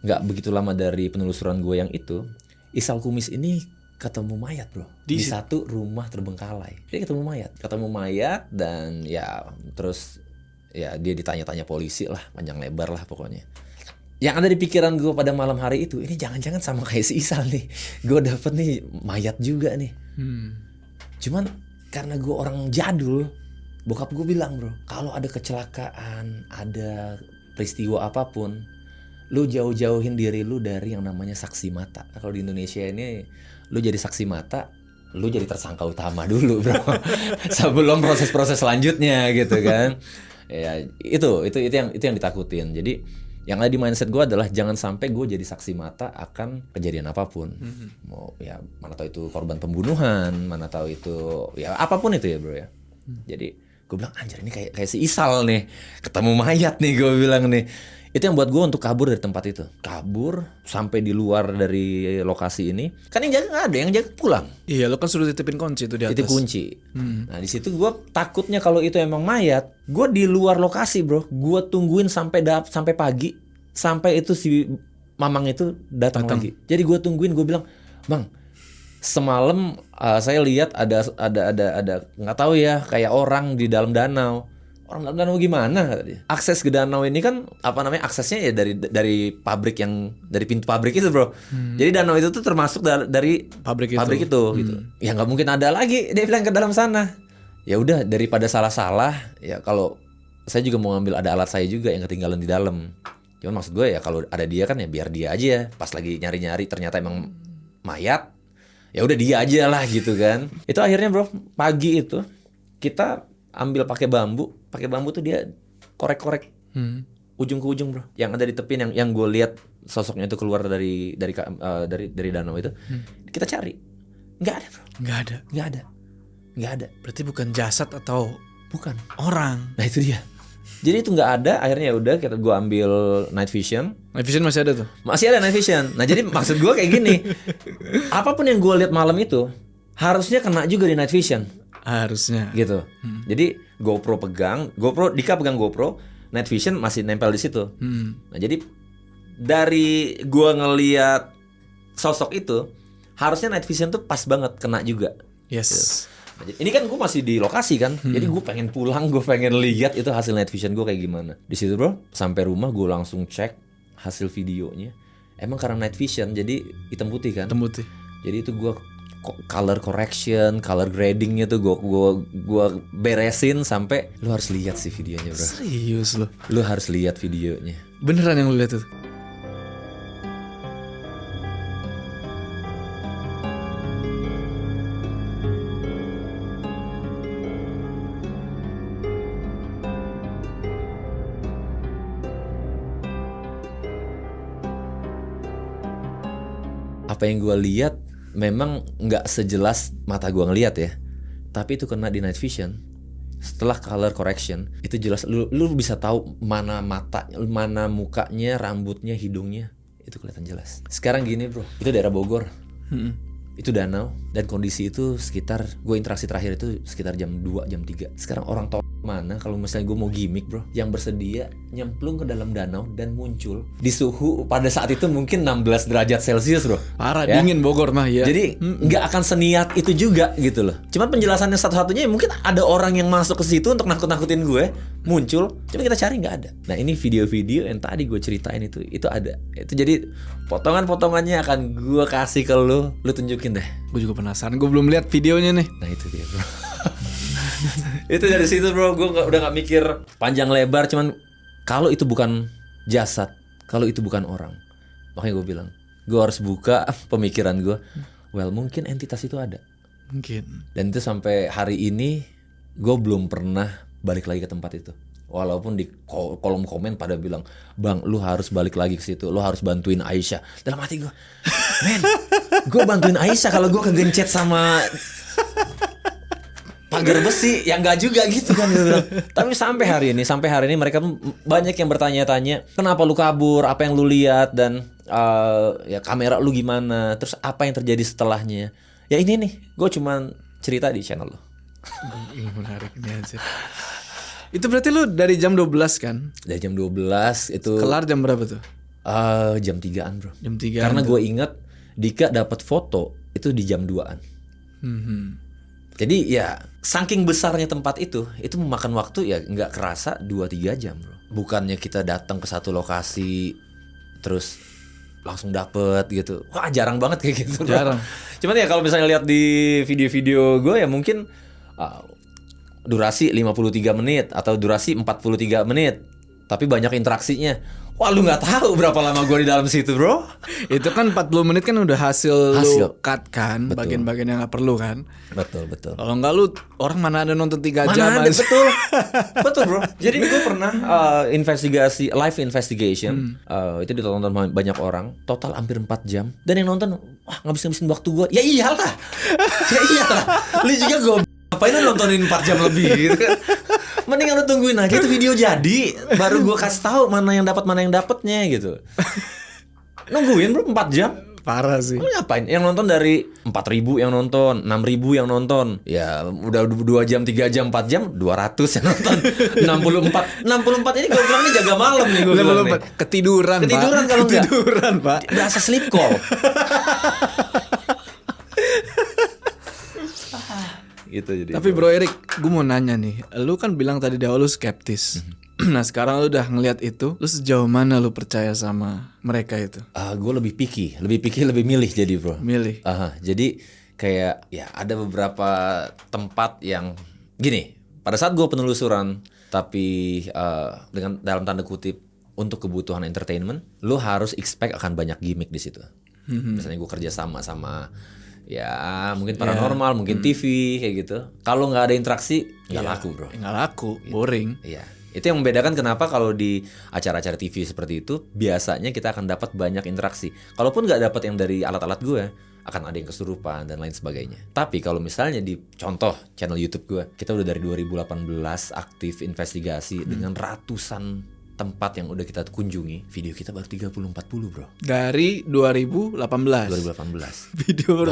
nggak begitu lama dari penelusuran gue yang itu, Isal Kumis ini ketemu mayat bro di satu rumah terbengkalai. Dia ketemu mayat dan ya terus ya dia ditanya-tanya polisi lah, panjang lebar lah pokoknya. Yang ada di pikiran gue pada malam hari itu, ini jangan-jangan sama kayak si Isal nih, gue dapet nih mayat juga nih. Cuman karena gue orang jadul, bokap gue bilang bro, kalau ada kecelakaan, ada peristiwa apapun, lu jauh-jauhin diri lu dari yang namanya saksi mata. Kalau di Indonesia ini, lu jadi saksi mata, lu jadi tersangka utama dulu bro, sebelum proses-proses selanjutnya gitu kan. Ya itu yang ditakutin. Jadi yang ada di mindset gue adalah jangan sampai gue jadi saksi mata akan kejadian apapun. Mau ya mana tahu itu korban pembunuhan, mana tahu itu ya apapun itu ya bro ya. Jadi gue bilang anjir ini kayak si Isal nih, ketemu mayat nih gue bilang nih. Itu yang buat gue untuk kabur dari tempat itu. Kabur sampai di luar dari lokasi ini. Kan yang jaga nggak ada, yang jaga pulang. Iya, lo kan suruh titipin kunci itu di atas. Titip kunci. Nah di situ gue takutnya kalau itu emang mayat, gue di luar lokasi bro. Gue tungguin sampai pagi, sampai itu si mamang itu datang lagi. Jadi gue tungguin, gue bilang, bang, semalam saya lihat ada nggak tahu ya kayak orang di dalam danau. Orang dalam danau gimana kata dia. Akses ke danau ini kan aksesnya ya dari pabrik dari pintu pabrik itu bro. Jadi danau itu tuh termasuk dari pabrik itu gitu. Ya nggak mungkin ada lagi dia bilang ke dalam sana. Ya udah daripada salah-salah ya kalau saya juga mau ngambil ada alat saya juga yang ketinggalan di dalam. Cuman maksud gue ya kalau ada dia kan ya biar dia aja. Pas lagi nyari-nyari ternyata emang mayat. Ya udah dia aja lah gitu kan. Itu akhirnya bro pagi itu kita ambil pakai bambu tuh dia korek-korek ujung ke ujung bro. Yang ada di tepi yang gue lihat sosoknya itu keluar dari danau itu. Kita cari, nggak ada bro. Nggak ada. Berarti bukan jasad atau bukan orang. Nah itu dia. Jadi itu nggak ada. Akhirnya ya udah gue ambil night vision. Night vision masih ada tuh. Masih ada night vision. Nah jadi maksud gue kayak gini. Apapun yang gue lihat malam itu harusnya kena juga di night vision. Harusnya gitu. Jadi Dika pegang GoPro, night vision masih nempel di situ. Nah jadi dari gua ngelihat sosok itu harusnya night vision tuh pas banget kena juga. Yes. Gitu. Nah, ini kan gua masih di lokasi kan, jadi gua pengen pulang, gua pengen lihat itu hasil night vision gua kayak gimana. Di situ bro, sampai rumah gua langsung cek hasil videonya. Emang karena night vision jadi hitam putih kan? Hitam putih. Jadi itu gua color correction, color gradingnya tuh gua beresin sampai lu harus lihat sih videonya bro. Serius lo? Lu harus lihat videonya. Beneran yang lu lihat itu? Apa yang gua lihat memang nggak sejelas mata gua ngelihat ya, tapi itu kena di night vision. Setelah color correction itu jelas lu bisa tahu mana mata, mana mukanya, rambutnya, hidungnya, itu kelihatan jelas. Sekarang gini bro, itu daerah Bogor, itu danau, dan kondisi itu sekitar gue interaksi terakhir itu sekitar jam 2, jam 3. Sekarang orang tahu mana kalau misalnya gue mau gimmick bro, yang bersedia nyemplung ke dalam danau dan muncul di suhu pada saat itu mungkin 16 derajat Celcius bro. Parah, dingin Bogor mah ya. Jadi nggak akan seniat itu juga gitu loh. Cuman penjelasannya satu-satunya ya mungkin ada orang yang masuk ke situ untuk nakut-nakutin gue muncul. Cuma kita cari nggak ada. Nah ini video-video yang tadi gue ceritain itu ada. Itu jadi potongan-potongannya akan gue kasih ke lu tunjukin deh. Gue juga penasaran, gue belum lihat videonya nih. Nah itu dia bro. Itu dari situ bro, gue udah nggak mikir panjang lebar. Cuman kalau itu bukan jasad, kalau itu bukan orang, makanya gue bilang gue harus buka pemikiran gue. Well mungkin entitas itu ada. Mungkin. Dan itu sampai hari ini gue belum pernah balik lagi ke tempat itu. Walaupun di kolom komen pada bilang, bang lu harus balik lagi ke situ, lu harus bantuin Aisyah. Dalam hati gue, men, gue bantuin Aisyah kalau gue kegencet sama pagar besi, yang enggak juga gitu kan gue bilang. Tapi sampai hari ini mereka banyak yang bertanya-tanya, kenapa lu kabur, apa yang lu lihat, dan ya kamera lu gimana, terus apa yang terjadi setelahnya. Ya ini nih, gue cuman cerita di channel lu. Menarik ini aja. Itu berarti lu dari jam 12 kan? Dari jam 12 itu. Kelar jam berapa tuh? Jam 3-an bro. Jam 3-an. Karena gue inget Dika dapat foto itu di jam 2-an. Jadi ya saking besarnya tempat itu memakan waktu ya nggak kerasa 2-3 jam bro. Bukannya kita datang ke satu lokasi terus langsung dapet gitu. Wah jarang banget kayak gitu bro. Jarang. Cuman ya kalau misalnya lihat di video-video gue ya mungkin durasi 53 menit atau durasi 43 menit. Tapi banyak interaksinya. Wah lu gak tahu berapa lama gue di dalam situ bro. Itu kan 40 menit kan udah hasil lu cut kan. Betul. Bagian-bagian yang gak perlu kan. Betul. Kalau enggak lu orang mana ada nonton 3 Mana jam ada, aja. betul bro. Jadi gue pernah live investigation itu ditonton banyak orang, total hampir 4 jam. Dan yang nonton, wah ngabisin waktu gue. Ya iyalah. Lu juga gue ngapain lu nontonin 4 jam lebih gitu kan. Mendingan lu tungguin aja itu video jadi, baru gue kasih tahu mana yang dapat mana yang dapatnya gitu. Nungguin bro 4 jam. Parah sih. Lu ngapain? Yang nonton dari 4.000 yang nonton, 6.000 yang nonton. Ya udah 2 jam, 3 jam, 4 jam, 200 yang nonton. 64 ini gue bilang nih jaga malam nih gue bilang nih. Ketiduran Pak. Kalau enggak. Ketiduran Pak. Berasa sleep call. Gitu jadi. Tapi bro Erik, gue mau nanya nih. Lu kan bilang tadi di awal lu skeptis. Nah sekarang lu udah ngeliat itu, lu sejauh mana lu percaya sama mereka itu? Gue lebih picky, lebih milih jadi bro. Milih. Jadi kayak ya ada beberapa tempat yang gini. Pada saat gue penelusuran, tapi dengan dalam tanda kutip untuk kebutuhan entertainment, lu harus expect akan banyak gimmick di situ. Misalnya gue kerja sama ya mungkin paranormal, mungkin TV kayak gitu. Kalau nggak ada interaksi nggak laku bro. Nggak laku, boring. Iya. Itu yang membedakan kenapa kalau di acara-acara TV seperti itu biasanya kita akan dapat banyak interaksi. Kalaupun nggak dapat yang dari alat-alat gue, akan ada yang kesurupan dan lain sebagainya. Tapi kalau misalnya di contoh channel YouTube gue, kita udah dari 2018 aktif investigasi dengan ratusan tempat yang udah kita kunjungi. Video kita baru 30-40 bro. Dari 2018. 2018. Video baru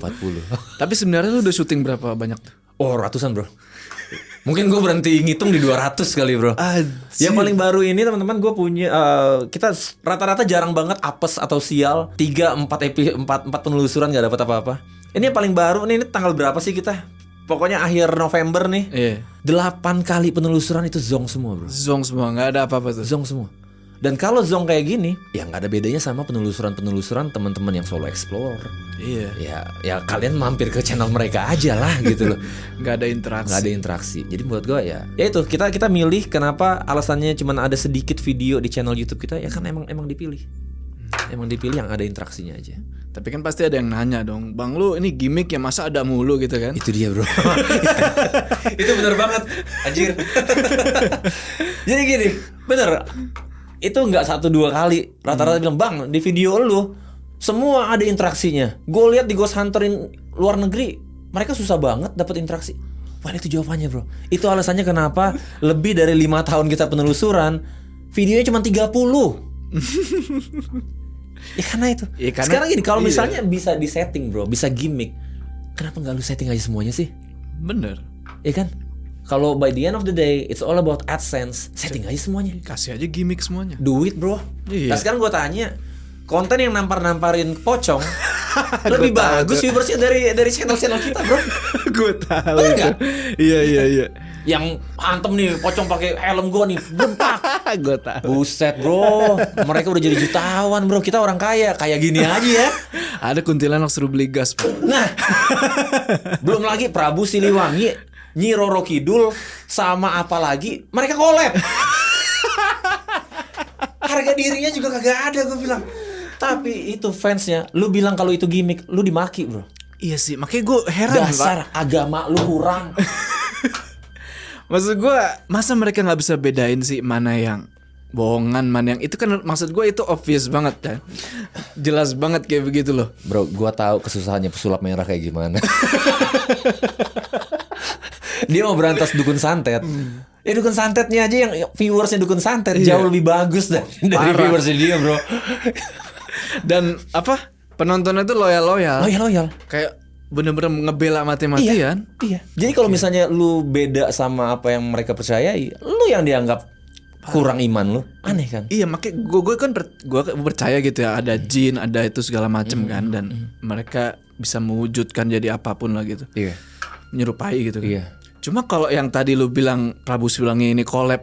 40. Tapi sebenarnya lu udah syuting berapa banyak tuh? Oh ratusan bro. Mungkin gue berhenti ngitung di 200 kali bro. Yang paling baru ini teman-teman gue punya kita rata-rata jarang banget apes atau sial 3-4 penelusuran gak dapat apa-apa. Ini yang paling baru nih, ini tanggal berapa sih kita? Pokoknya akhir November nih. Iya. 8 kali penelusuran itu zonk semua bro. Zonk semua, gak ada apa-apa tuh. Zonk semua. Dan kalau zonk kayak gini, ya nggak ada bedanya sama penelusuran teman-teman yang solo explore. Iya. Ya kalian mampir ke channel mereka aja lah gitu loh. Nggak ada interaksi. Jadi menurut gue ya itu kita milih kenapa alasannya cuman ada sedikit video di channel YouTube kita ya kan emang dipilih. Emang dipilih yang ada interaksinya aja. Tapi kan pasti ada yang nanya dong, bang lu ini gimmick ya masa ada mulu gitu kan? Itu dia bro. Itu bener banget, anjir. Jadi gini, bener. Itu nggak 1-2 kali. Rata-rata bilang bang di video lu Semua ada interaksinya. Gue lihat di Ghost Hunterin luar negeri, mereka susah banget dapat interaksi. Wah, itu jawabannya, bro. Itu alasannya kenapa lebih dari 5 tahun kita penelusuran, videonya cuma 30. Ya karena itu. Ya, karena- Sekarang gini, kalau iya. misalnya bisa disetting, bro, bisa gimmick, kenapa nggak lu setting aja semuanya sih? Bener. Ya kan? Kalau by the end of the day, it's all about AdSense, setting aja semuanya. Kasih aja gimmick semuanya. Duit, bro. Iya. Nah sekarang gue tanya, konten yang namparin pocong lebih bagus viewersnya dari channel-channel kita, bro. Gue tahu Bener itu. nggak? Iya. Yang hantem nih pocong pakai helm gue nih, bentak. Gue tahu. Buset, bro. Mereka udah jadi jutawan, bro. Kita orang kaya, kayak gini aja ya. Ada kuntilanak suruh beli gas, Pak. Nah, belum lagi Prabu Siliwangi, Nyi Roro Kidul, sama apa lagi? Mereka collab. Harga dirinya juga kagak ada, gue bilang. Tapi itu fansnya, lu bilang kalau itu gimmick, lu dimaki, bro. Iya sih, makanya gue heran, Pak. Dasar agama lu kurang. Maksud gue, masa mereka nggak bisa bedain sih mana yang bohongan, mana yang itu kan maksud gue itu obvious banget kan, jelas banget kayak begitu loh. Bro, gua tahu kesusahannya pesulap merah kayak gimana. Dia mau berantas dukun santet. Ya dukun santetnya aja yang viewersnya dukun santet jauh lebih bagus dari Parah. viewersnya dia, bro. Dan apa penontonnya tuh loyal, Loyal. kayak bener-bener ngebela mati-matian. Iya. Jadi kalau misalnya lu beda sama apa yang mereka percayai, lu yang dianggap kurang iman lu. Aneh kan? Iya, makanya gue kan gue percaya gitu ya, ada jin, ada itu segala macem kan, dan mereka bisa mewujudkan jadi apapun lah gitu, Iya. menyerupai gitu kan. Iya. Cuma kalau yang tadi lu bilang Prabu Siliwangi ini collab,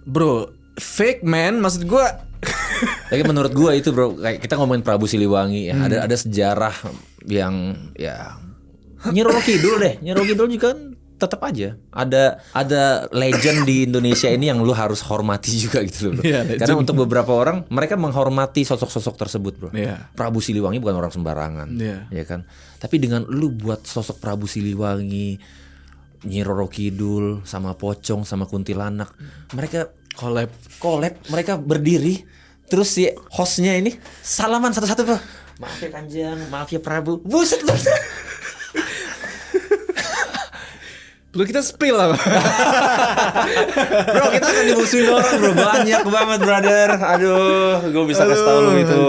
bro, fake man, maksud gue. Tapi menurut gua itu, bro, kayak kita ngomongin Prabu Siliwangi ya, ada sejarah yang ya Nyi Roro Kidul deh. Nyi Roro Kidul juga kan tetap aja ada legend di Indonesia ini yang lu harus hormati juga gitu loh, bro. Iya, legend. Karena untuk beberapa orang mereka menghormati sosok-sosok tersebut, bro. Iya. Prabu Siliwangi bukan orang sembarangan, Iya. ya kan. Tapi dengan lu buat sosok Prabu Siliwangi, Nyi Roro Kidul, sama pocong, sama kuntilanak, mereka collab, mereka berdiri, terus si hostnya ini salaman satu-satu, bro. Maaf ya Kanjeng, maaf ya Prabu. Buset. Lu kita spill lah. Bro, kita akan dimusuhin orang, bro. Banyak banget, brother. Aduh, gue bisa kasih tau lu itu.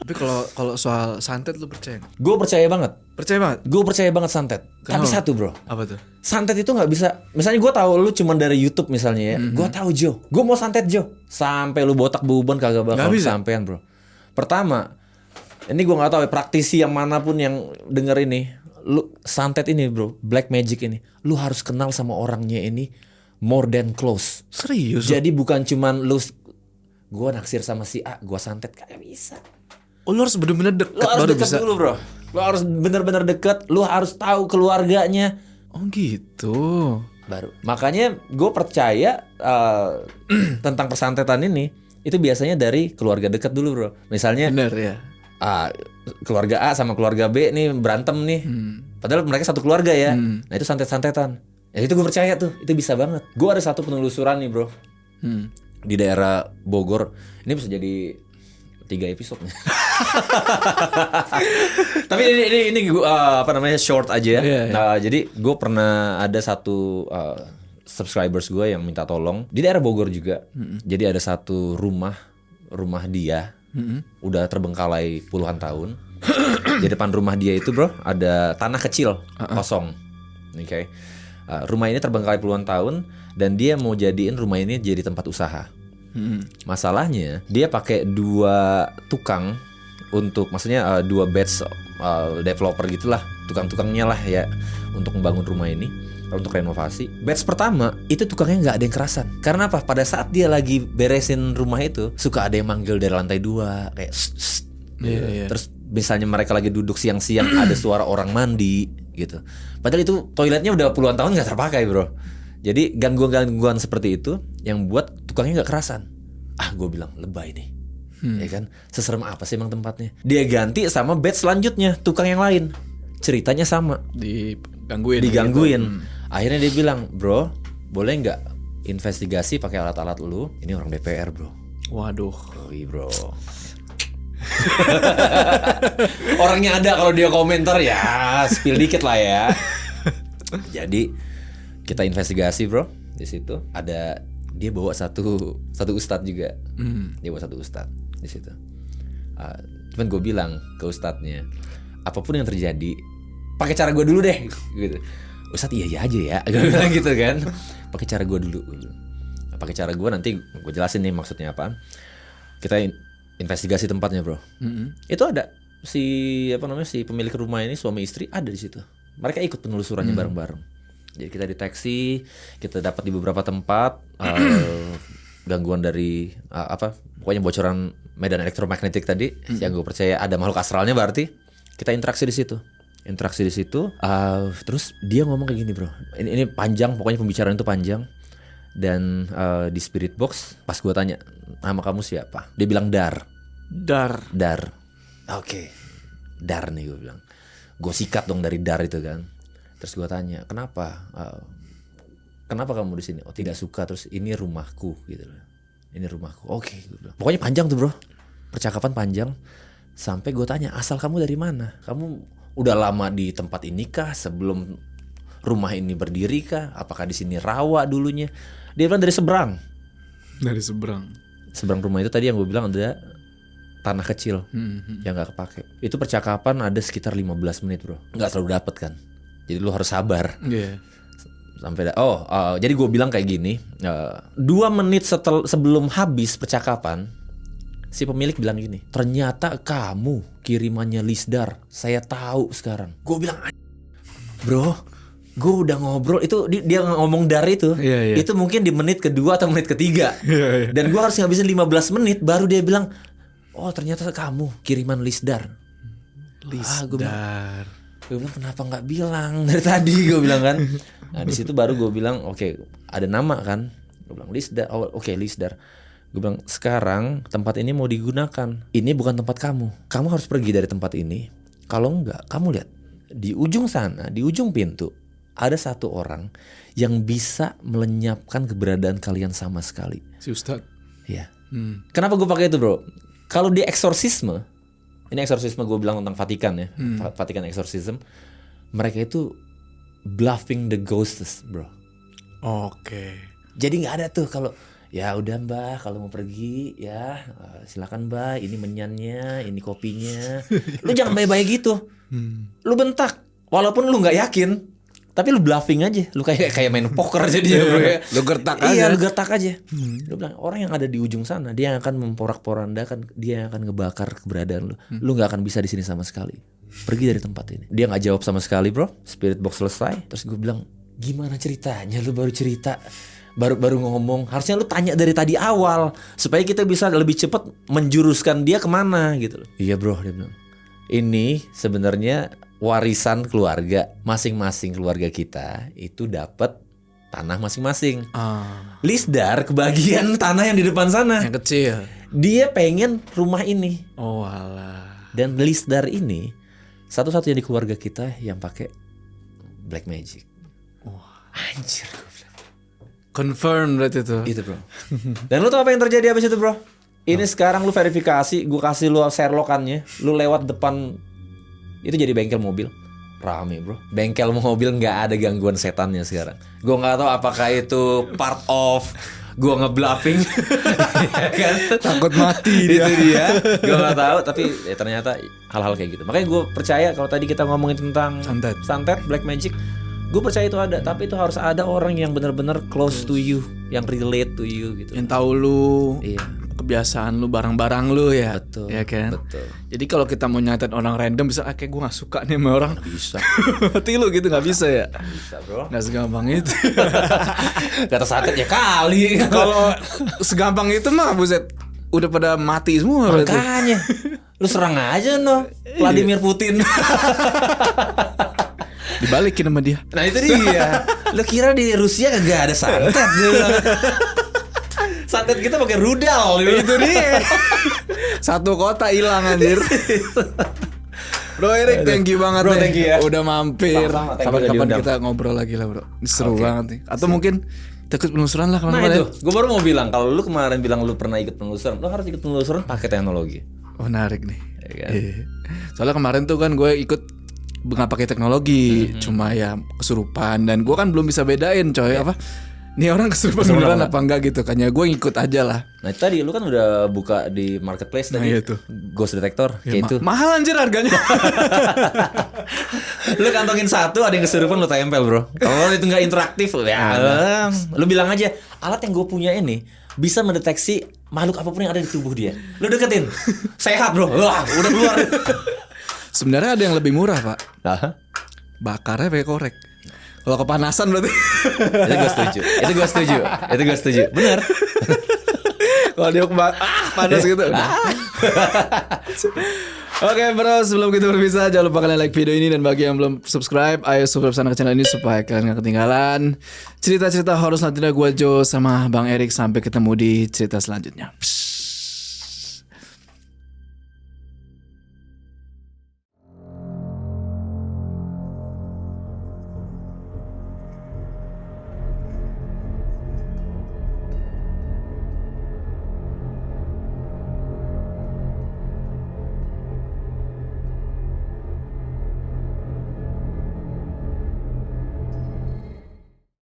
Tapi kalau soal santet lu percaya nggak? Gue percaya banget. Percaya banget. Gue percaya banget santet. Tapi Kenapa? satu, bro. Apa tuh? Santet itu nggak bisa. Misalnya gue tahu lu cuma dari YouTube misalnya ya. Gue tahu Jo. Gue mau santet Jo. Sampai lu botak beruban kagak bakal Nggak bisa. sampean, bro. Pertama, ini gue nggak tahu ya, praktisi yang manapun yang denger ini, lu santet ini, bro, black magic ini, lu harus kenal sama orangnya ini more than close. Serius? Jadi bukan cuman lu gue naksir sama si A, gue santet, kagak bisa. Oh, lu harus bener-bener Lu dekat harus baru dekat bisa. dulu, bro. Lu harus bener-bener deket. Lu harus tahu keluarganya Oh gitu. baru. Makanya gue percaya tentang persantetan ini itu biasanya dari keluarga dekat dulu, bro. Misalnya Bener ya. keluarga A sama keluarga B nih berantem nih. Padahal mereka satu keluarga ya. Nah itu santet-santetan. Ya itu gue percaya tuh, itu bisa banget. Gue ada satu penelusuran nih, bro, di daerah Bogor. Ini bisa jadi 3 episode nih. Tapi ini gua, apa namanya, short aja ya. Iya, iya. Nah, jadi gue pernah ada satu subscribers gue yang minta tolong di daerah Bogor juga. Jadi ada satu rumah dia udah terbengkalai puluhan tahun. Di depan rumah dia itu, bro, ada tanah kecil kosong. Oke. Rumah ini terbengkalai puluhan tahun dan dia mau jadiin rumah ini jadi tempat usaha. Masalahnya dia pakai 2 tukang untuk, maksudnya 2 batch developer gitulah, tukang-tukangnya lah ya, untuk membangun rumah ini, untuk renovasi. Batch pertama itu tukangnya nggak ada yang kerasan. Karena apa? Pada saat dia lagi beresin rumah itu suka ada yang manggil dari lantai 2 kayak "Sst, Iya. Terus misalnya mereka lagi duduk siang-siang ada suara orang mandi gitu. Padahal itu toiletnya udah puluhan tahun nggak terpakai, bro. Jadi gangguan-gangguan seperti itu yang buat tukangnya nggak kerasan. Gue bilang lebay nih, ya kan? Seserem apa sih emang tempatnya? Dia ganti sama batch selanjutnya, tukang yang lain. Ceritanya sama, digangguin. Akhirnya dia bilang, bro, boleh nggak investigasi pakai alat-alat lu? Ini orang DPR, bro. Waduh. Bro. Orangnya ada, kalau dia komentar ya spill dikit lah ya. Jadi kita investigasi bro, di situ ada dia bawa satu ustadz juga. Dia bawa satu ustadz di situ. Cuman gue bilang ke ustadznya, apapun yang terjadi pakai cara gue dulu deh gitu. Ustadz iya aja ya, gue bilang gitu kan. Pakai cara gue dulu. Pakai cara gue, nanti gue jelasin nih maksudnya apa. Kita investigasi tempatnya bro. Itu ada si pemilik rumah ini, suami istri ada di situ. Mereka ikut penelusurannya bareng-bareng. Jadi kita deteksi, kita dapat di beberapa tempat gangguan dari pokoknya bocoran medan elektromagnetik tadi, yang gue percaya ada makhluk astralnya, berarti kita interaksi di situ. Terus dia ngomong kayak gini bro. Ini panjang, pokoknya pembicaraan itu panjang. Dan di spirit box pas gue tanya, nama kamu siapa? Dia bilang Dar. Oke. Dar nih, gue bilang. Gue sikat dong dari Dar itu kan. Terus gue tanya, kenapa kamu di sini? Oh, tidak suka. Terus ini rumahku gitu. Ini rumahku. Oke, gue bilang. Pokoknya panjang tuh bro. Percakapan panjang. Sampai gue tanya, asal kamu dari mana? Kamu udah lama di tempat ini kah? Sebelum rumah ini berdiri kah? Apakah di sini rawa dulunya? Dia bilang dari seberang. Seberang rumah itu tadi yang gue bilang ada tanah kecil yang gak kepake. Itu percakapan ada sekitar 15 menit bro. Gak selalu dapet kan. Jadi lu harus sabar. Sampai jadi gue bilang kayak gini. 2 menit sebelum habis percakapan, si pemilik bilang gini, ternyata kamu kirimannya Lisdar. Saya tahu sekarang. Gue bilang, bro, gue udah ngobrol itu, dia ngomong Dar itu. Itu mungkin di menit kedua atau menit ketiga. Dan gue harus ngabisin 15 menit baru dia bilang, oh ternyata kamu kiriman Lisdar. Gue bilang kenapa nggak bilang dari tadi, gue bilang kan. Nah di situ baru gue bilang oke, ada nama kan. Gue bilang Lisdar. Oke, Lisdar. Gue bilang sekarang tempat ini mau digunakan. Ini bukan tempat kamu. Kamu harus pergi dari tempat ini. Kalau enggak, kamu lihat di ujung sana, di ujung pintu ada satu orang yang bisa melenyapkan keberadaan kalian sama sekali. Si Ustadz. Iya. Kenapa gue pakai itu bro? Kalau di eksorsisme, ini eksorsisme gue bilang tentang Vatikan ya, Vatikan exorcism, mereka itu bluffing the ghosts bro. Oke. Jadi nggak ada tuh kalau ya udah mbak kalau mau pergi ya silakan mbak, ini menyannya, ini kopinya. Lu jangan baik-baik gitu. Lu bentak, walaupun lu nggak yakin. Tapi lu bluffing aja, lu kayak main poker jadi bro ya. Lu gertak aja. Iya, lu gertak aja. Lu bilang orang yang ada di ujung sana, dia yang akan memporak-porandakan, dia yang akan ngebakar keberadaan lu. Lu nggak akan bisa di sini sama sekali. Pergi dari tempat ini. Dia nggak jawab sama sekali bro. Spirit box selesai. Terus gue bilang, gimana ceritanya? Lu baru cerita, baru ngomong. Harusnya lu tanya dari tadi awal supaya kita bisa lebih cepat menjuruskan dia kemana gitu. Iya bro, dia bilang. Ini sebenarnya warisan keluarga, masing-masing keluarga kita itu dapat tanah masing-masing. Lisdar kebagian tanah yang di depan sana. Yang kecil. Dia pengen rumah ini. Oh alah. Dan Lisdar ini satu-satunya di keluarga kita yang pakai black magic. Anjir. Confirm berarti itu. Itu bro. Dan lu tau apa yang terjadi abis itu bro? Ini sekarang lu verifikasi, gue kasih lu Sherlockannya, lu lewat depan. Itu jadi bengkel mobil, rame bro. Bengkel mobil nggak ada gangguan setannya sekarang. Gue nggak tahu apakah itu part of gue ngebluffing, kan? Takut mati dia. Itu dia. Gue nggak tahu, tapi ya ternyata hal-hal kayak gitu. Makanya gue percaya kalau tadi kita ngomongin tentang santet, black magic, gue percaya itu ada. Tapi itu harus ada orang yang benar-benar close to you, yang relate to you gitu. Yang tahu lu. Iya. Kebiasaan lu, barang-barang lu ya. Betul. Ya kan? Betul. Jadi kalau kita mau nyatet orang random bisa kayak gue gak suka nih sama orang. Bisa. Hati lu gitu gak bisa ya? Bisa bro. Gak segampang itu. Kata santet ya kali. Kalau segampang itu mah buset udah pada mati semua berarti. Makanya lu serang aja no Vladimir Putin. Dibalikin sama dia. Nah itu dia. Lu kira di Rusia kagak ada santet gitu. Santet kita pakai rudal gitu. Itu dia. Satu kota hilang anjir. Bro Erik, thank you banget Bro, nih. thank you ya. Udah mampir. Sama-sama, thank you udah Kapan-kapan diundang. kita ngobrol lagi lah bro. Ini seru banget nih. Atau mungkin kita ikut penelusuran lah Nah kemana-mana. itu, gue baru mau bilang kalau lu kemarin bilang lu pernah ikut penelusuran, lu harus ikut penelusuran pakai teknologi. Oh menarik nih. ya kan? Soalnya kemarin tuh kan gue ikut nggak pakai teknologi, cuma ya kesurupan dan gue kan belum bisa bedain coy apa. Nih orang kesurupan beneran apa enggak gitu kan ya gue ngikut aja lah. Nah itu tadi lu kan udah buka di marketplace tadi, iya tuh. ghost detector Ya, kayak itu. mahal anjir harganya. Lu kantongin satu, ada yang kesurupan lu tempel bro. Kalau itu nggak interaktif, ya lu bilang aja alat yang gue punya ini bisa mendeteksi makhluk apapun yang ada di tubuh dia. Lu deketin, sehat bro. Wah udah keluar. Sebenarnya ada yang lebih murah pak, Nah, bakarnya pakai korek. Kalau kepanasan berarti. itu gue setuju. Bener. Kalau dia panas gitu. Oke bro, sebelum kita berpisah jangan lupa kalian like video ini, dan bagi yang belum subscribe, ayo subscribe sana ke channel ini supaya kalian gak ketinggalan cerita-cerita horor selanjutnya gue Joe sama Bang Erik. Sampai ketemu di cerita selanjutnya.